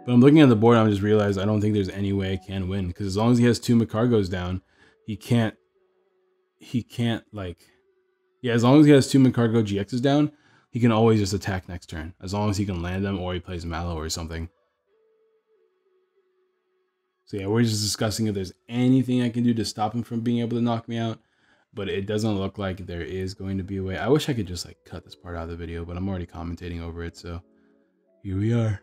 But I'm looking at the board, I'm just realized I don't think there's any way I can win, because as long as he has 2 Magcargos down, he can't like, yeah, as long as he has 2 Magcargo GXs down, he can always just attack next turn, as long as he can land them or he plays Mallow or something. So yeah, we're just discussing if there's anything I can do to stop him from being able to knock me out, but it doesn't look like there is going to be a way. I wish I could just like cut this part out of the video, but I'm already commentating over it, so here we are.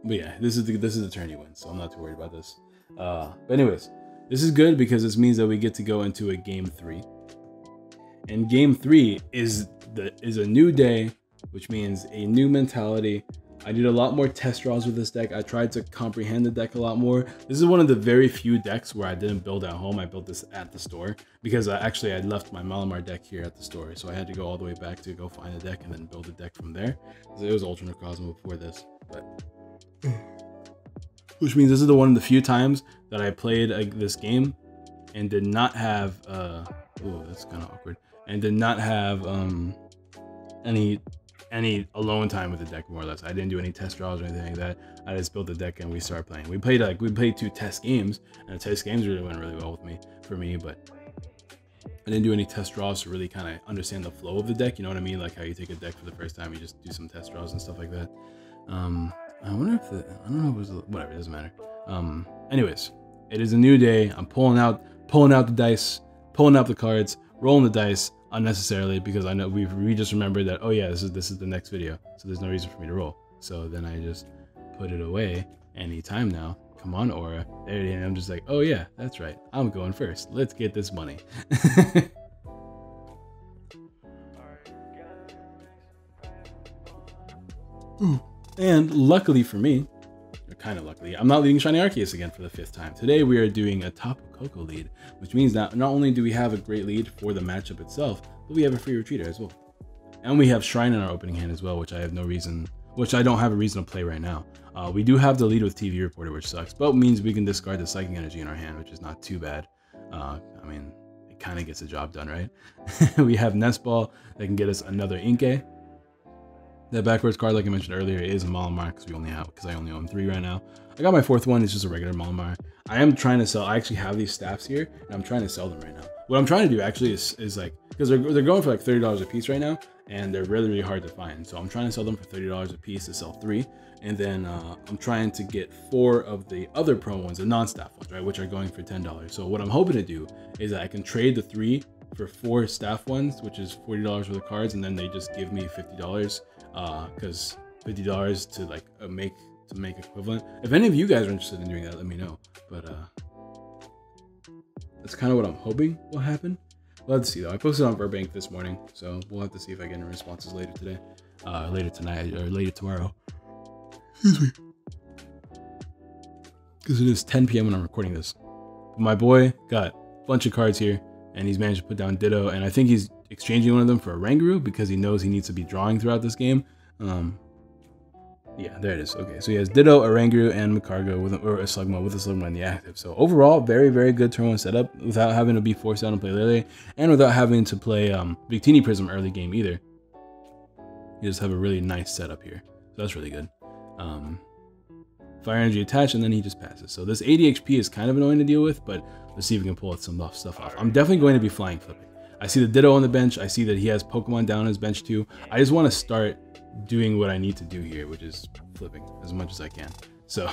But yeah, this is the turn he wins, so I'm not too worried about this. But anyways, this is good because this means that we get to go into a game 3. And game 3 is a new day, which means a new mentality. I did a lot more test draws with this deck. I tried to comprehend the deck a lot more. This is one of the very few decks where I didn't build at home. I built this at the store because actually I left my Malamar deck here at the store. So I had to go all the way back to go find a deck and then build a deck from there. So it was Ultra Necrozma before this, but which means this is one of the few times that I played this game and did not have oh, that's kind of awkward, and did not have any alone time with the deck, more or less. I didn't do any test draws or anything like that. I just built the deck and we started playing. We played 2 test games, and the test games really went really well for me, but I didn't do any test draws to really kind of understand the flow of the deck. You know what I mean? Like how you take a deck for the first time, you just do some test draws and stuff like that. I wonder if I don't know if it was whatever, it doesn't matter. Anyways, it is a new day. I'm pulling out the dice, pulling out the cards, rolling the dice unnecessarily because I know we just remembered that, oh yeah, this is the next video, so there's no reason for me to roll. So then I just put it away anytime now. Come on, Aura. There it is. And I'm just like, oh yeah, that's right, I'm going first. Let's get this money. And luckily for me, or kind of luckily, I'm not leading Shiny Arceus again for the 5th time. Today we are doing a Tapu Koko lead, which means that not only do we have a great lead for the matchup itself, but we have a free retreater as well. And we have Shrine in our opening hand as well, which I don't have a reason to play right now. We do have the lead with TV Reporter, which sucks, but means we can discard the Psychic Energy in our hand, which is not too bad. I mean, it kind of gets the job done, right? We have Nest Ball that can get us another Inkay. That backwards card, like I mentioned earlier, is a Malamar because I only own 3 right now. I got my 4th one. It's just a regular Malamar. I am trying to sell. I actually have these staffs here, and I'm trying to sell them right now. What I'm trying to do actually is like, because they're going for like $30 a piece right now, and they're really, really hard to find. So I'm trying to sell them for $30 a piece to sell 3, and then I'm trying to get 4 of the other promo ones, the non-staff ones, right, which are going for $10. So what I'm hoping to do is that I can trade the 3 for 4 staff ones, which is $40 worth of cards, and then they just give me $50. Because $50 to like make equivalent. If any of you guys are interested in doing that, let me know. But that's kind of what I'm hoping will happen. Let's see though. I posted on Burbank this morning, so we'll have to see if I get any responses later today, later tonight, or later tomorrow. Excuse me. Because it is 10 p.m. when I'm recording this. But my boy got a bunch of cards here, and he's managed to put down Ditto, and I think he's exchanging one of them for a Oranguru because he knows he needs to be drawing throughout this game. Yeah, there it is. Okay, so he has Ditto, Oranguru, and Magcargo with a Slugma in the active. So overall, very, very good turn 1 setup without having to be forced out and play Lele, and without having to play Victini Prism early game either. You just have a really nice setup here. So that's really good. Fire Energy attached, and then he just passes. So this 80 HP is kind of annoying to deal with, but let's see if we can pull some stuff off. I'm definitely going to be flying flipping. I see the Ditto on the bench. I see that he has Pokemon down on his bench too. I just want to start doing what I need to do here, which is flipping as much as I can. So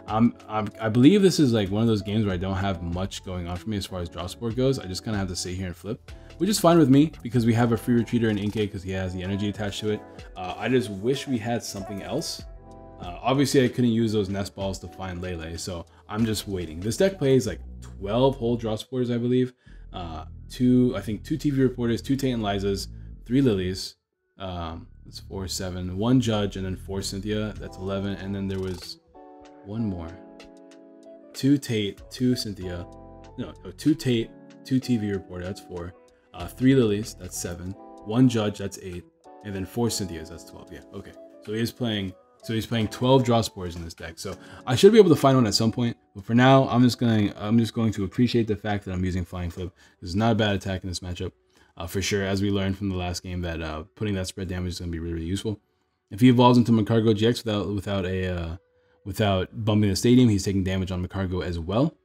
I believe this is like one of those games where I don't have much going on for me as far as draw support goes. I just kind of have to sit here and flip, which is fine with me because we have a free retreater in Inkay because he has the energy attached to it. I just wish we had something else. Obviously, I couldn't use those Nest Balls to find Lele, so I'm just waiting. This deck plays like 12 whole draw supporters, I believe. I think 2 TV Reporters, 2 Tate and Lizas, 3 Lilies. That's 4, 7, 1 Judge, and then 4 Cynthia. That's 11. And then there was one more. 2 Tate, 2 Cynthia. No, 2 Tate, 2 TV Reporter. That's 4. 3 Lilies. That's 7. 1 Judge. That's 8. And then 4 Cynthias. That's 12. Yeah. Okay. So he's playing 12 draw spores in this deck. So I should be able to find one at some point. But for now, I'm just going to appreciate the fact that I'm using Flying Flip. This is not a bad attack in this matchup. For sure, as we learned from the last game, that putting that spread damage is going to be really, really useful. If he evolves into Magcargo GX without bumping the stadium, he's taking damage on Magcargo as well.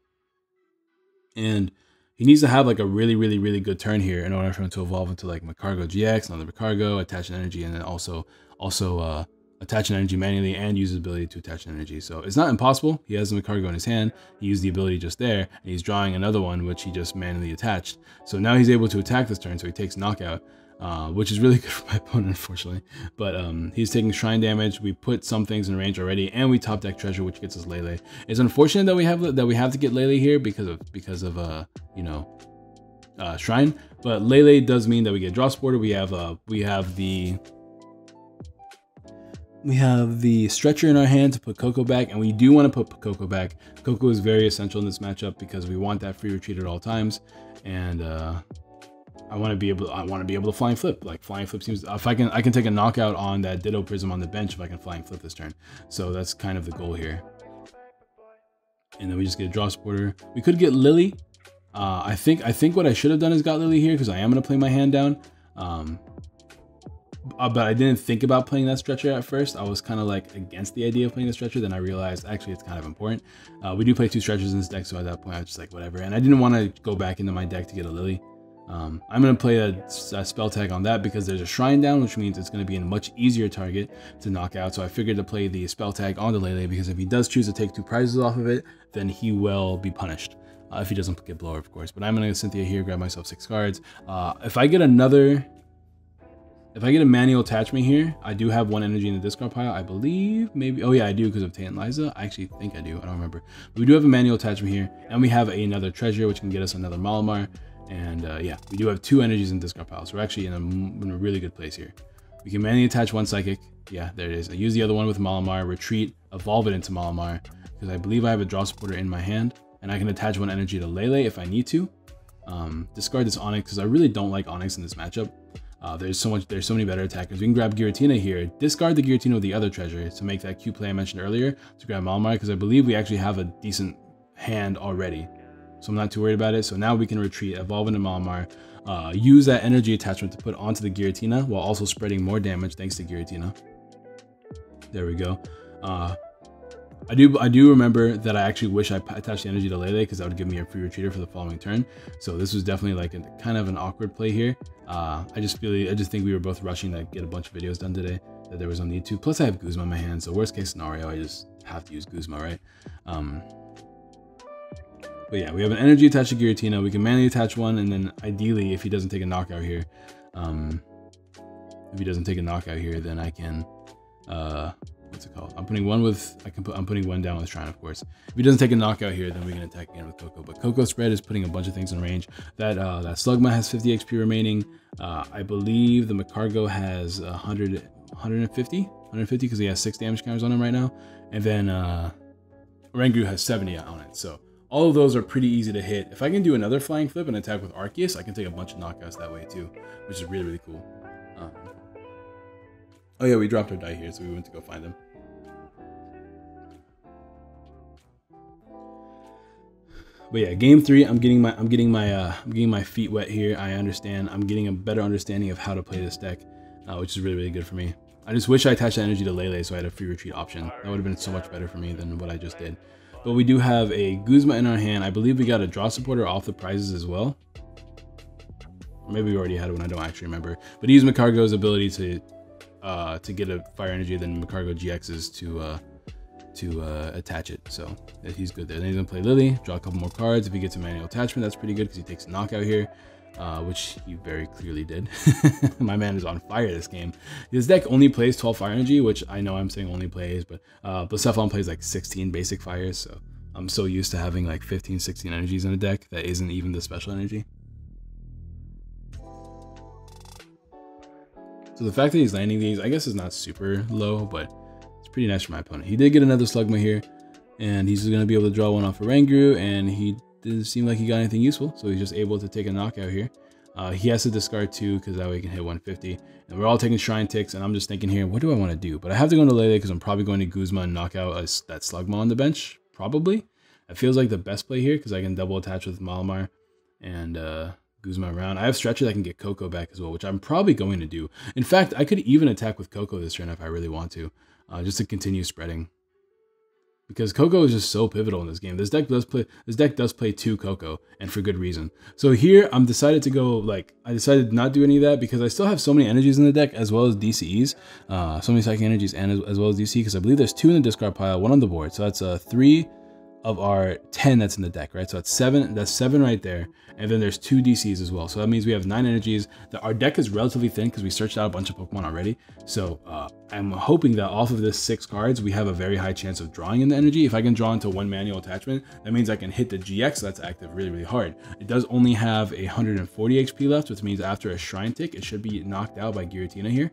And he needs to have like a really, really, really good turn here in order for him to evolve into like Magcargo GX, another Magcargo, attach an energy, and then also attach an energy manually and use his ability to attach an energy. So it's not impossible. He has the Magcargo in his hand. He used the ability just there, and he's drawing another one, which he just manually attached. So now he's able to attack this turn, so he takes knockout. which is really good for my opponent, unfortunately. But he's taking shrine damage. We put some things in range already, and we top deck treasure, which gets us Lele. It's unfortunate that we have to get Lele here because of you know, shrine. But Lele does mean that we get draw supporter. We have the stretcher in our hand to put Coco back, and we do want to put Coco back. Coco is very essential in this matchup because we want that free retreat at all times, and I want to be able to flying flip. Like flying flip seems, if I can take a knockout on that Ditto Prism on the bench if I can flying flip this turn. So that's kind of the goal here. And then we just get a draw supporter. We could get Lily. I think what I should have done is got Lily here because I am going to play my hand down. But I didn't think about playing that stretcher at first. I was kind of like against the idea of playing the stretcher. Then I realized actually it's kind of important. We do play 2 stretchers in this deck, so at that point I was just like whatever. And I didn't want to go back into my deck to get a Lily. I'm going to play a spell tag on that because there's a shrine down, which means it's going to be a much easier target to knock out. So I figured to play the spell tag on the Lele because if he does choose to take 2 prizes off of it, then he will be punished. If he doesn't get blower, of course. But I'm going to go Cynthia here, grab myself 6 cards. If I get a manual attachment here, I do have 1 energy in the discard pile, I believe, maybe. Oh yeah, I do because of Tay and Liza. I actually think I do. I don't remember. But we do have a manual attachment here, and we have another treasure, which can get us another Malamar. And yeah, we do have 2 energies in discard pile, so we're actually in a really good place here. We can manually attach 1 psychic. Yeah, there it is. I use the other one with Malamar, retreat, evolve it into Malamar, because I believe I have a draw supporter in my hand, and I can attach 1 energy to Lele if I need to. Discard this Onyx because I really don't like Onyx in this matchup. There's so many better attackers. We can grab Giratina here, discard the Giratina with the other treasure to make that Q play I mentioned earlier to grab Malamar because I believe we actually have a decent hand already. So I'm not too worried about it. So now we can retreat, evolve into Malamar, use that energy attachment to put onto the Giratina while also spreading more damage thanks to Giratina. There we go. I do remember that I actually wish I attached the energy to Lele because that would give me a free retreater for the following turn. So this was definitely like kind of an awkward play here. I just think we were both rushing to get a bunch of videos done today that there was no need to. Plus I have Guzma in my hand, so worst case scenario, I just have to use Guzma, right? But yeah, we have an energy attached to Giratina. We can manually attach 1, and then ideally, if he doesn't take a knockout here, then I can what's it called? I'm putting 1 down with Shrine, of course. If he doesn't take a knockout here, then we can attack again with Coco. But Coco spread is putting a bunch of things in range. That Slugma has 50 XP remaining. I believe the Magcargo has 150 because he has 6 damage counters on him right now. And then Oranguru has 70 on it. So all of those are pretty easy to hit. If I can do another flying flip and attack with Arceus, I can take a bunch of knockouts that way too, which is really, really cool. Oh yeah, we dropped our die here, so we went to go find them. But yeah, game 3, I'm getting my feet wet here. I understand. I'm getting a better understanding of how to play this deck, which is really, really good for me. I just wish I attached that energy to Lele so I had a free retreat option. That would have been so much better for me than what I just did. But we do have a Guzma in our hand. I believe we got a draw supporter off the prizes as well. Maybe we already had one. I don't actually remember. But he used Magcargo's ability to get a fire energy, then Magcargo GX's to attach it. So he's good there. Then he's gonna play Lily, draw a couple more cards. If he gets a manual attachment, that's pretty good because he takes a knockout here, which he very clearly did. My man is on fire this game. This deck only plays 12 fire energy, which I know I'm saying only plays, but Blacephalon plays like 16 basic fires. So I'm so used to having like 15, 16 energies in a deck that isn't even the special energy. So the fact that he's landing these, I guess is not super low, but it's pretty nice for my opponent. He did get another Slugma here, and he's going to be able to draw 1 off of Oranguru, and he didn't seem like he got anything useful, so he's just able to take a knockout here. He has to discard 2 because that way he can hit 150. And we're all taking Shrine ticks, and I'm just thinking here, what do I want to do? But I have to go into Lele because I'm probably going to Guzma and knock out that Slugma on the bench, probably. It feels like the best play here because I can double attach with Malamar and Guzma around. I have Stretcher that can get Coco back as well, which I'm probably going to do. In fact, I could even attack with Coco this turn if I really want to, just to continue spreading. Because Coco is just so pivotal in this game. This deck does play 2 Coco, and for good reason. So here I decided not do any of that because I still have so many energies in the deck as well as DCEs, so many psychic energies and as well as DC, because I believe there's 2 in the discard pile, 1 on the board. So that's 3 of our 10 that's in the deck, right? So that's 7. That's 7 right there. And then there's 2 DCs as well. So that means we have 9 energies. Our deck is relatively thin because we searched out a bunch of Pokemon already. So I'm hoping that off of this 6 cards, we have a very high chance of drawing in the energy. If I can draw into 1 manual attachment, that means I can hit the GX that's active really, really hard. It does only have 140 HP left, which means after a Shrine tick, it should be knocked out by Giratina here.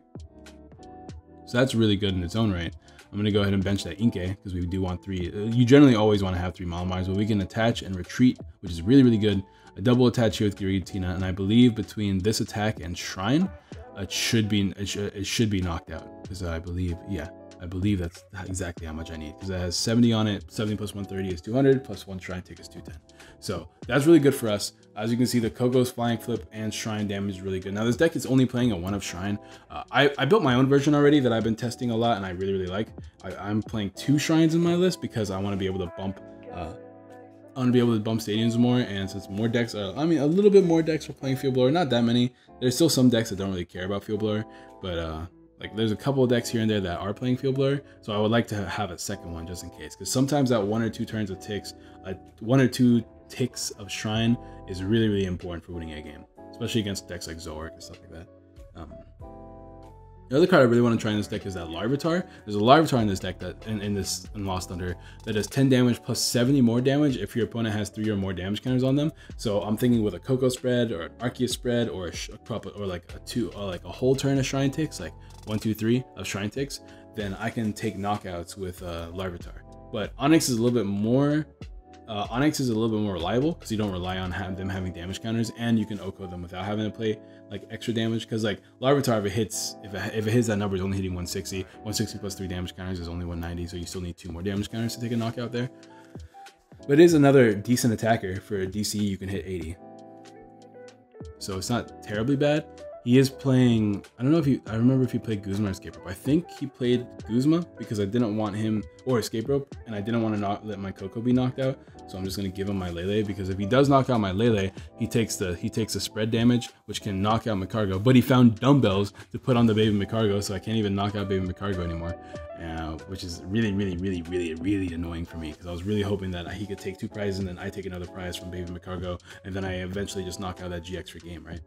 So that's really good in its own right. I'm going to go ahead and bench that Inkay because we do want 3. You generally always want to have 3 Malamars, but we can attach and retreat, which is really, really good. A double attach here with Giratina, and I believe between this attack and Shrine, it should be knocked out because I believe that's exactly how much I need because it has 70 on it. 70 plus 130 is 200 plus 1 Shrine tick is 210. So that's really good for us. As you can see, the Koko's flying flip and Shrine damage is really good. Now this deck is only playing a 1 of Shrine. I built my own version already that I've been testing a lot and I really, really like. I'm playing 2 Shrines in my list because I want to be able to bump stadiums more, and since more decks are, I mean, a little bit more decks are playing Field Blower, not that many. There's still some decks that don't really care about Field Blower, but like there's a couple of decks here and there that are playing Field Blower, so I would like to have a second one just in case, because sometimes that 1 or 2 turns of ticks, 1 or 2 ticks of Shrine is really, really important for winning a game, especially against decks like Zoroark and stuff like that. The other card I really want to try in this deck is that Larvitar. There's a Larvitar in this deck that in Lost Thunder that does 10 damage plus 70 more damage if your opponent has 3 or more damage counters on them. So I'm thinking with a Koko spread or an Arceus spread or a crop or like a whole turn of Shrine ticks, like 1, 2, 3 of Shrine ticks, then I can take knockouts with Larvitar. But Onyx is a little bit more. Onyx is a little bit more reliable because you don't rely on them having damage counters, and you can Oko them without having to play like extra damage. Because like Larvitar, if it hits that number, is only hitting 160. 160 plus 3 damage counters is only 190, so you still need 2 more damage counters to take a knockout there. But it is another decent attacker. For a DC, you can hit 80, so it's not terribly bad. He is playing, I don't know if I remember if he played Guzma or Escape Rope. I think he played Guzma because I didn't want him, or Escape Rope, and I didn't want to not let my Koko be knocked out. So I'm just going to give him my Lele, because if he does knock out my Lele, he takes the spread damage, which can knock out Magcargo. But he found dumbbells to put on the baby Magcargo, so I can't even knock out baby Magcargo anymore, which is really, really, really, really, really annoying for me, because I was really hoping that he could take 2 prizes and then I take another prize from baby Magcargo, and then I eventually just knock out that GX for game, right?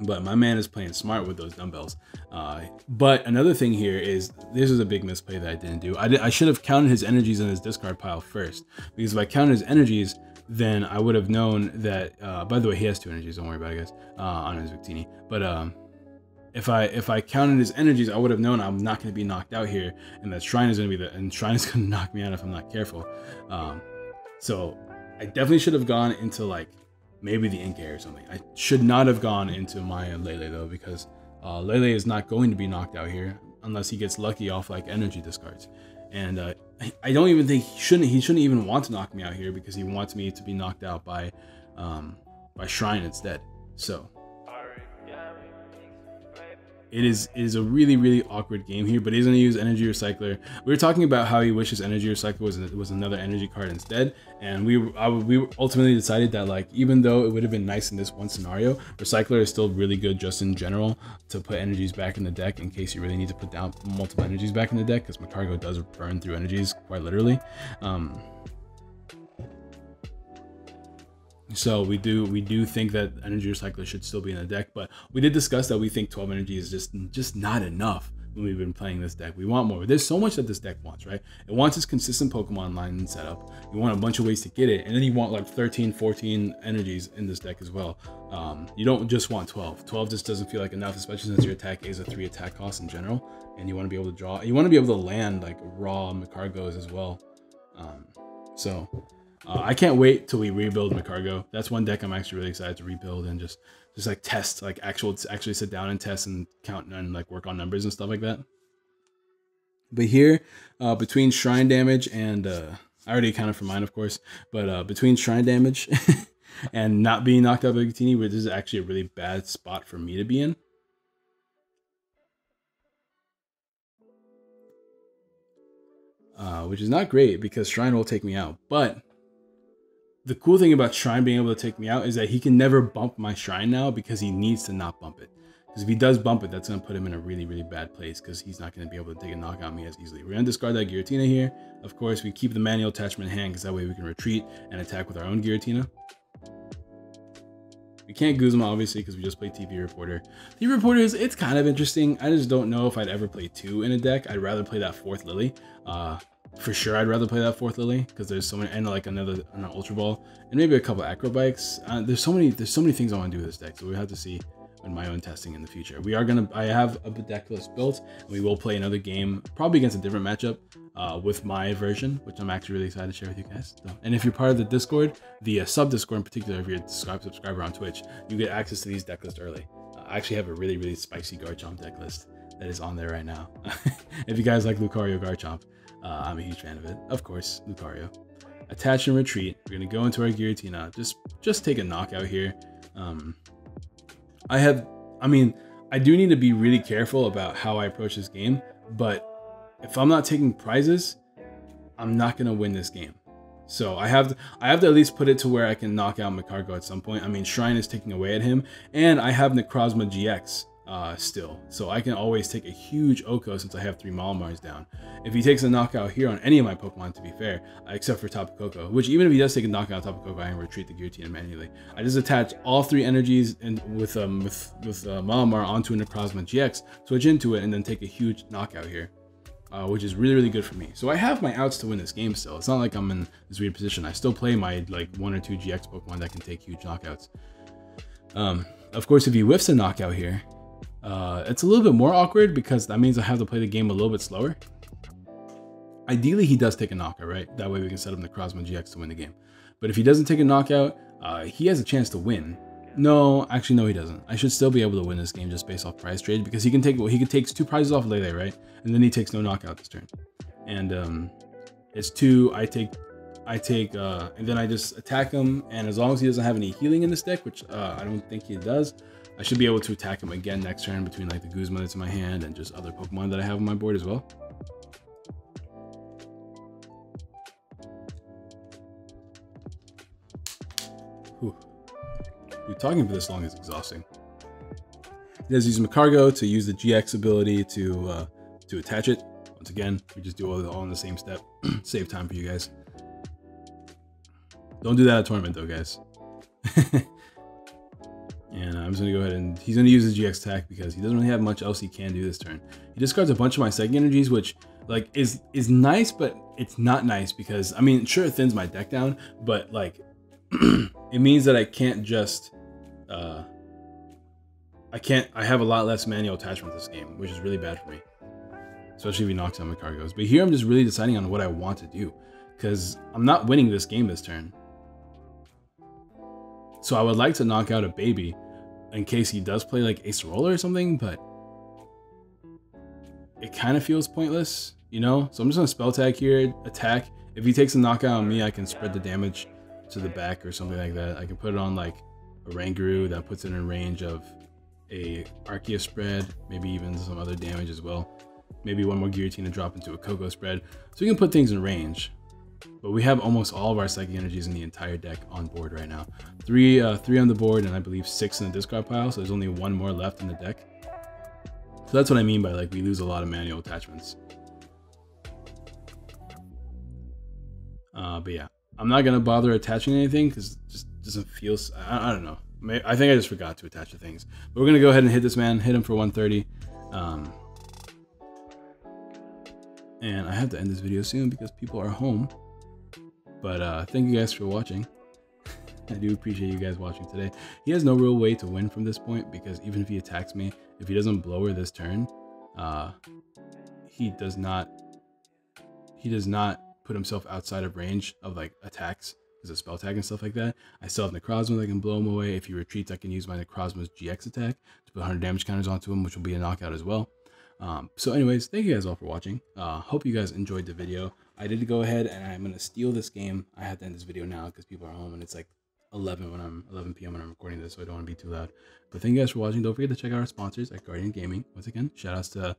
But my man is playing smart with those dumbbells. But another thing here is, this is a big misplay that I didn't do. I should have counted his energies in his discard pile first, because if I counted his energies, then I would have known that, by the way, he has 2 energies, don't worry about it, guys, on his Victini. But if I counted his energies, I would have known I'm not going to be knocked out here, and that Shrine is going to be and Shrine is going to knock me out if I'm not careful. So I definitely should have gone into like maybe the Inkay or something. I should not have gone into my Lele though, because Lele is not going to be knocked out here unless he gets lucky off like energy discards. And I don't even think he shouldn't even want to knock me out here, because he wants me to be knocked out by Shrine instead. So it is a really, really awkward game here, but he's going to use Energy Recycler. We were talking about how he wishes Energy Recycler was another energy card instead, and we ultimately decided that, like, even though it would have been nice in this one scenario, Recycler is still really good just in general to put energies back in the deck in case you really need to put down multiple energies back in the deck, because Magcargo does burn through energies quite literally. So we do think that Energy Recycler should still be in the deck, but we did discuss that we think 12 energy is just not enough when we've been playing this deck. We want more. There's so much that this deck wants, right? It wants its consistent Pokemon line and setup. You want a bunch of ways to get it, and then you want like 13, 14 energies in this deck as well. You don't just want 12. 12 just doesn't feel like enough, especially since your attack is a 3 attack cost in general, and you want to be able to draw. You want to be able to land like raw Magcargos as well. I can't wait till we rebuild Magcargo. That's one deck I'm actually really excited to rebuild and just like test, like actually sit down and test and count and like work on numbers and stuff like that. But here, between Shrine damage and I already accounted for mine, of course, but between Shrine damage and not being knocked out by Giratina, which is actually a really bad spot for me to be in. Which is not great, because Shrine will take me out, but the cool thing about Shrine being able to take me out is that he can never bump my Shrine now, because he needs to not bump it. Because if he does bump it, that's going to put him in a really, really bad place because he's not going to be able to take a knockout on me as easily. We're going to discard that Giratina here. Of course, we keep the manual attachment in hand because that way we can retreat and attack with our own Giratina. We can't Guzma, obviously, because we just played TV Reporter. TV Reporter it's kind of interesting. I just don't know if I'd ever play 2 in a deck. I'd rather play that 4th Lily. For sure, I'd rather play that 4th Lily because there's so many, and like an Ultra Ball, and maybe a couple Acro Bikes. There's so many things I want to do with this deck, so we have to see in my own testing in the future. I have a deck list built, and we will play another game, probably against a different matchup, with my version, which I'm actually really excited to share with you guys. So, and if you're part of the Discord, the sub Discord in particular, if you're a subscriber on Twitch, you get access to these deck lists early. I actually have a really, really spicy Garchomp deck list that is on there right now. If you guys like Lucario Garchomp, I'm a huge fan of it. Of course, Lucario. Attach and retreat. We're gonna go into our Giratina. Just take a knockout here. I do need to be really careful about how I approach this game, but if I'm not taking prizes, I'm not gonna win this game. So I have to at least put it to where I can knock out Magcargo at some point. I mean, Shrine is taking away at him, and I have Necrozma GX still, so I can always take a huge Oko since I have 3 Malamars down. If he takes a knockout here on any of my Pokemon, to be fair, except for Tapu Koko, which even if he does take a knockout on Tapu Koko, I can retreat the Giratina manually. I just attach all 3 energies and with Malamar onto a Necrozma GX, switch into it, and then take a huge knockout here. Which is really, really good for me. So I have my outs to win this game still. It's not like I'm in this weird position. I still play my like 1 or 2 GX Pokemon that can take huge knockouts. Of course, if he whiffs a knockout here, it's a little bit more awkward because that means I have to play the game a little bit slower. Ideally, he does take a knockout, right? That way we can set up the Necrozma GX to win the game. But if he doesn't take a knockout, he has a chance to win. No, actually, no, he doesn't. I should still be able to win this game just based off prize trade because he can take 2 prizes off Lele, right? And then he takes no knockout this turn. And it's 2. I take, and then I just attack him. And as long as he doesn't have any healing in this deck, which I don't think he does, I should be able to attack him again next turn between like the Guzma that's in my hand and just other Pokemon that I have on my board as well. Whew. Talking for this long is exhausting. He does use Magcargo to use the GX ability to attach it. Once again, we just do all in the same step. Save time for you guys. Don't do that at tournament though, guys. And I'm just gonna go ahead and he's gonna use his GX attack because he doesn't really have much else he can do this turn. He discards a bunch of my Psychic Energies, which like is nice, but it's not nice because I mean, sure, it thins my deck down, but like it means that I can't just I have a lot less manual attachment to this game, which is really bad for me, especially if he knocks out my Magcargos. But here I'm just really deciding on what I want to do because I'm not winning this game this turn. So I would like to knock out a baby in case he does play like Ace Roller or something, but it kind of feels pointless, you know? So I'm just gonna spell tag here, attack. If he takes a knockout on me, I can spread the damage to the back or something like that. I can put it on like a Ranguru that puts it in range of a Arceus spread, maybe even some other damage as well. Maybe one more Giratina drop into a Coco spread. So we can put things in range. But we have almost all of our Psychic Energies in the entire deck on board right now. Three on the board and I believe 6 in the discard pile, so there's only 1 more left in the deck. So that's what I mean by like we lose a lot of manual attachments. But yeah, I'm not gonna bother attaching anything because it just doesn't feel. I don't know. I think I just forgot to attach the things. But we're gonna go ahead and hit this man. Hit him for 130. And I have to end this video soon because people are home. But thank you guys for watching. I do appreciate you guys watching today. He has no real way to win from this point because even if he attacks me, if he doesn't blower this turn, he does not put himself outside of range of like attacks as a spell tag and stuff like that. I still have Necrozma that can blow him away. If he retreats, I can use my Necrozma's GX attack to put 100 damage counters onto him, which will be a knockout as well. So anyways, thank you guys all for watching. Hope you guys enjoyed the video. I did go ahead and I'm gonna steal this game. I have to end this video now because people are home and it's like 11 p.m. when I'm recording this, so I don't want to be too loud. But thank you guys for watching. Don't forget to check out our sponsors at Guardian Gaming. Once again, shout outs to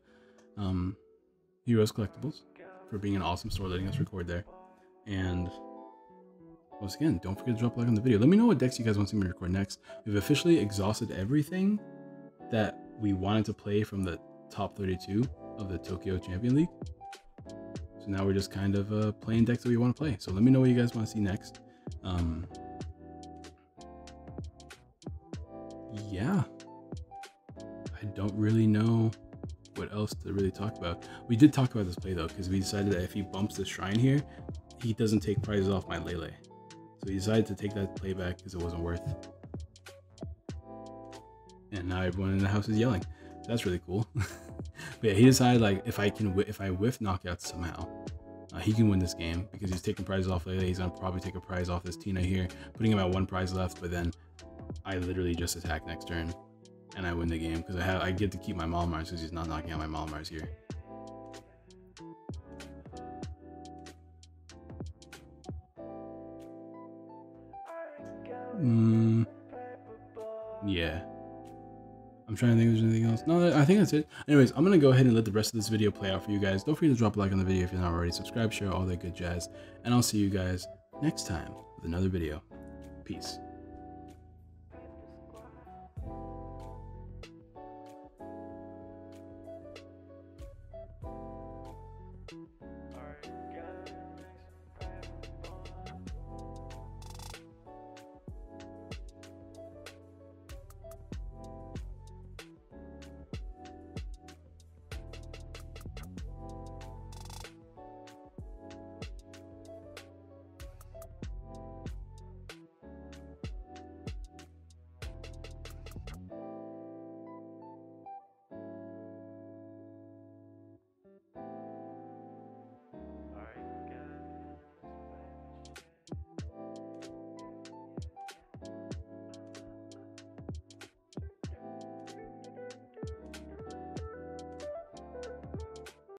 Heroes Collectibles for being an awesome store, letting us record there. And once again, don't forget to drop a like on the video. Let me know what decks you guys want to see me record next. We've officially exhausted everything that we wanted to play from the top 32 of the Tokyo Champion League. So now we're just kind of playing decks that we want to play. So let me know what you guys want to see next. Yeah, I don't really know what else to really talk about. We did talk about this play though, because we decided that if he bumps the shrine here, he doesn't take prizes off my Lele. So we decided to take that play back because it wasn't worth. And now everyone in the house is yelling. That's really cool. But yeah, he decided like if I whiff knockouts somehow, he can win this game because he's taking prizes off Lele. He's gonna probably take a prize off this Tina here, putting him at 1 prize left. But then I literally just attack next turn, and I win the game because I get to keep my Malamars because he's not knocking out my Malamars here. Yeah. I'm trying to think if there's anything else. No, I think that's it. Anyways, I'm going to go ahead and let the rest of this video play out for you guys. Don't forget to drop a like on the video if you're not already. Subscribe, share, all that good jazz. And I'll see you guys next time with another video. Peace.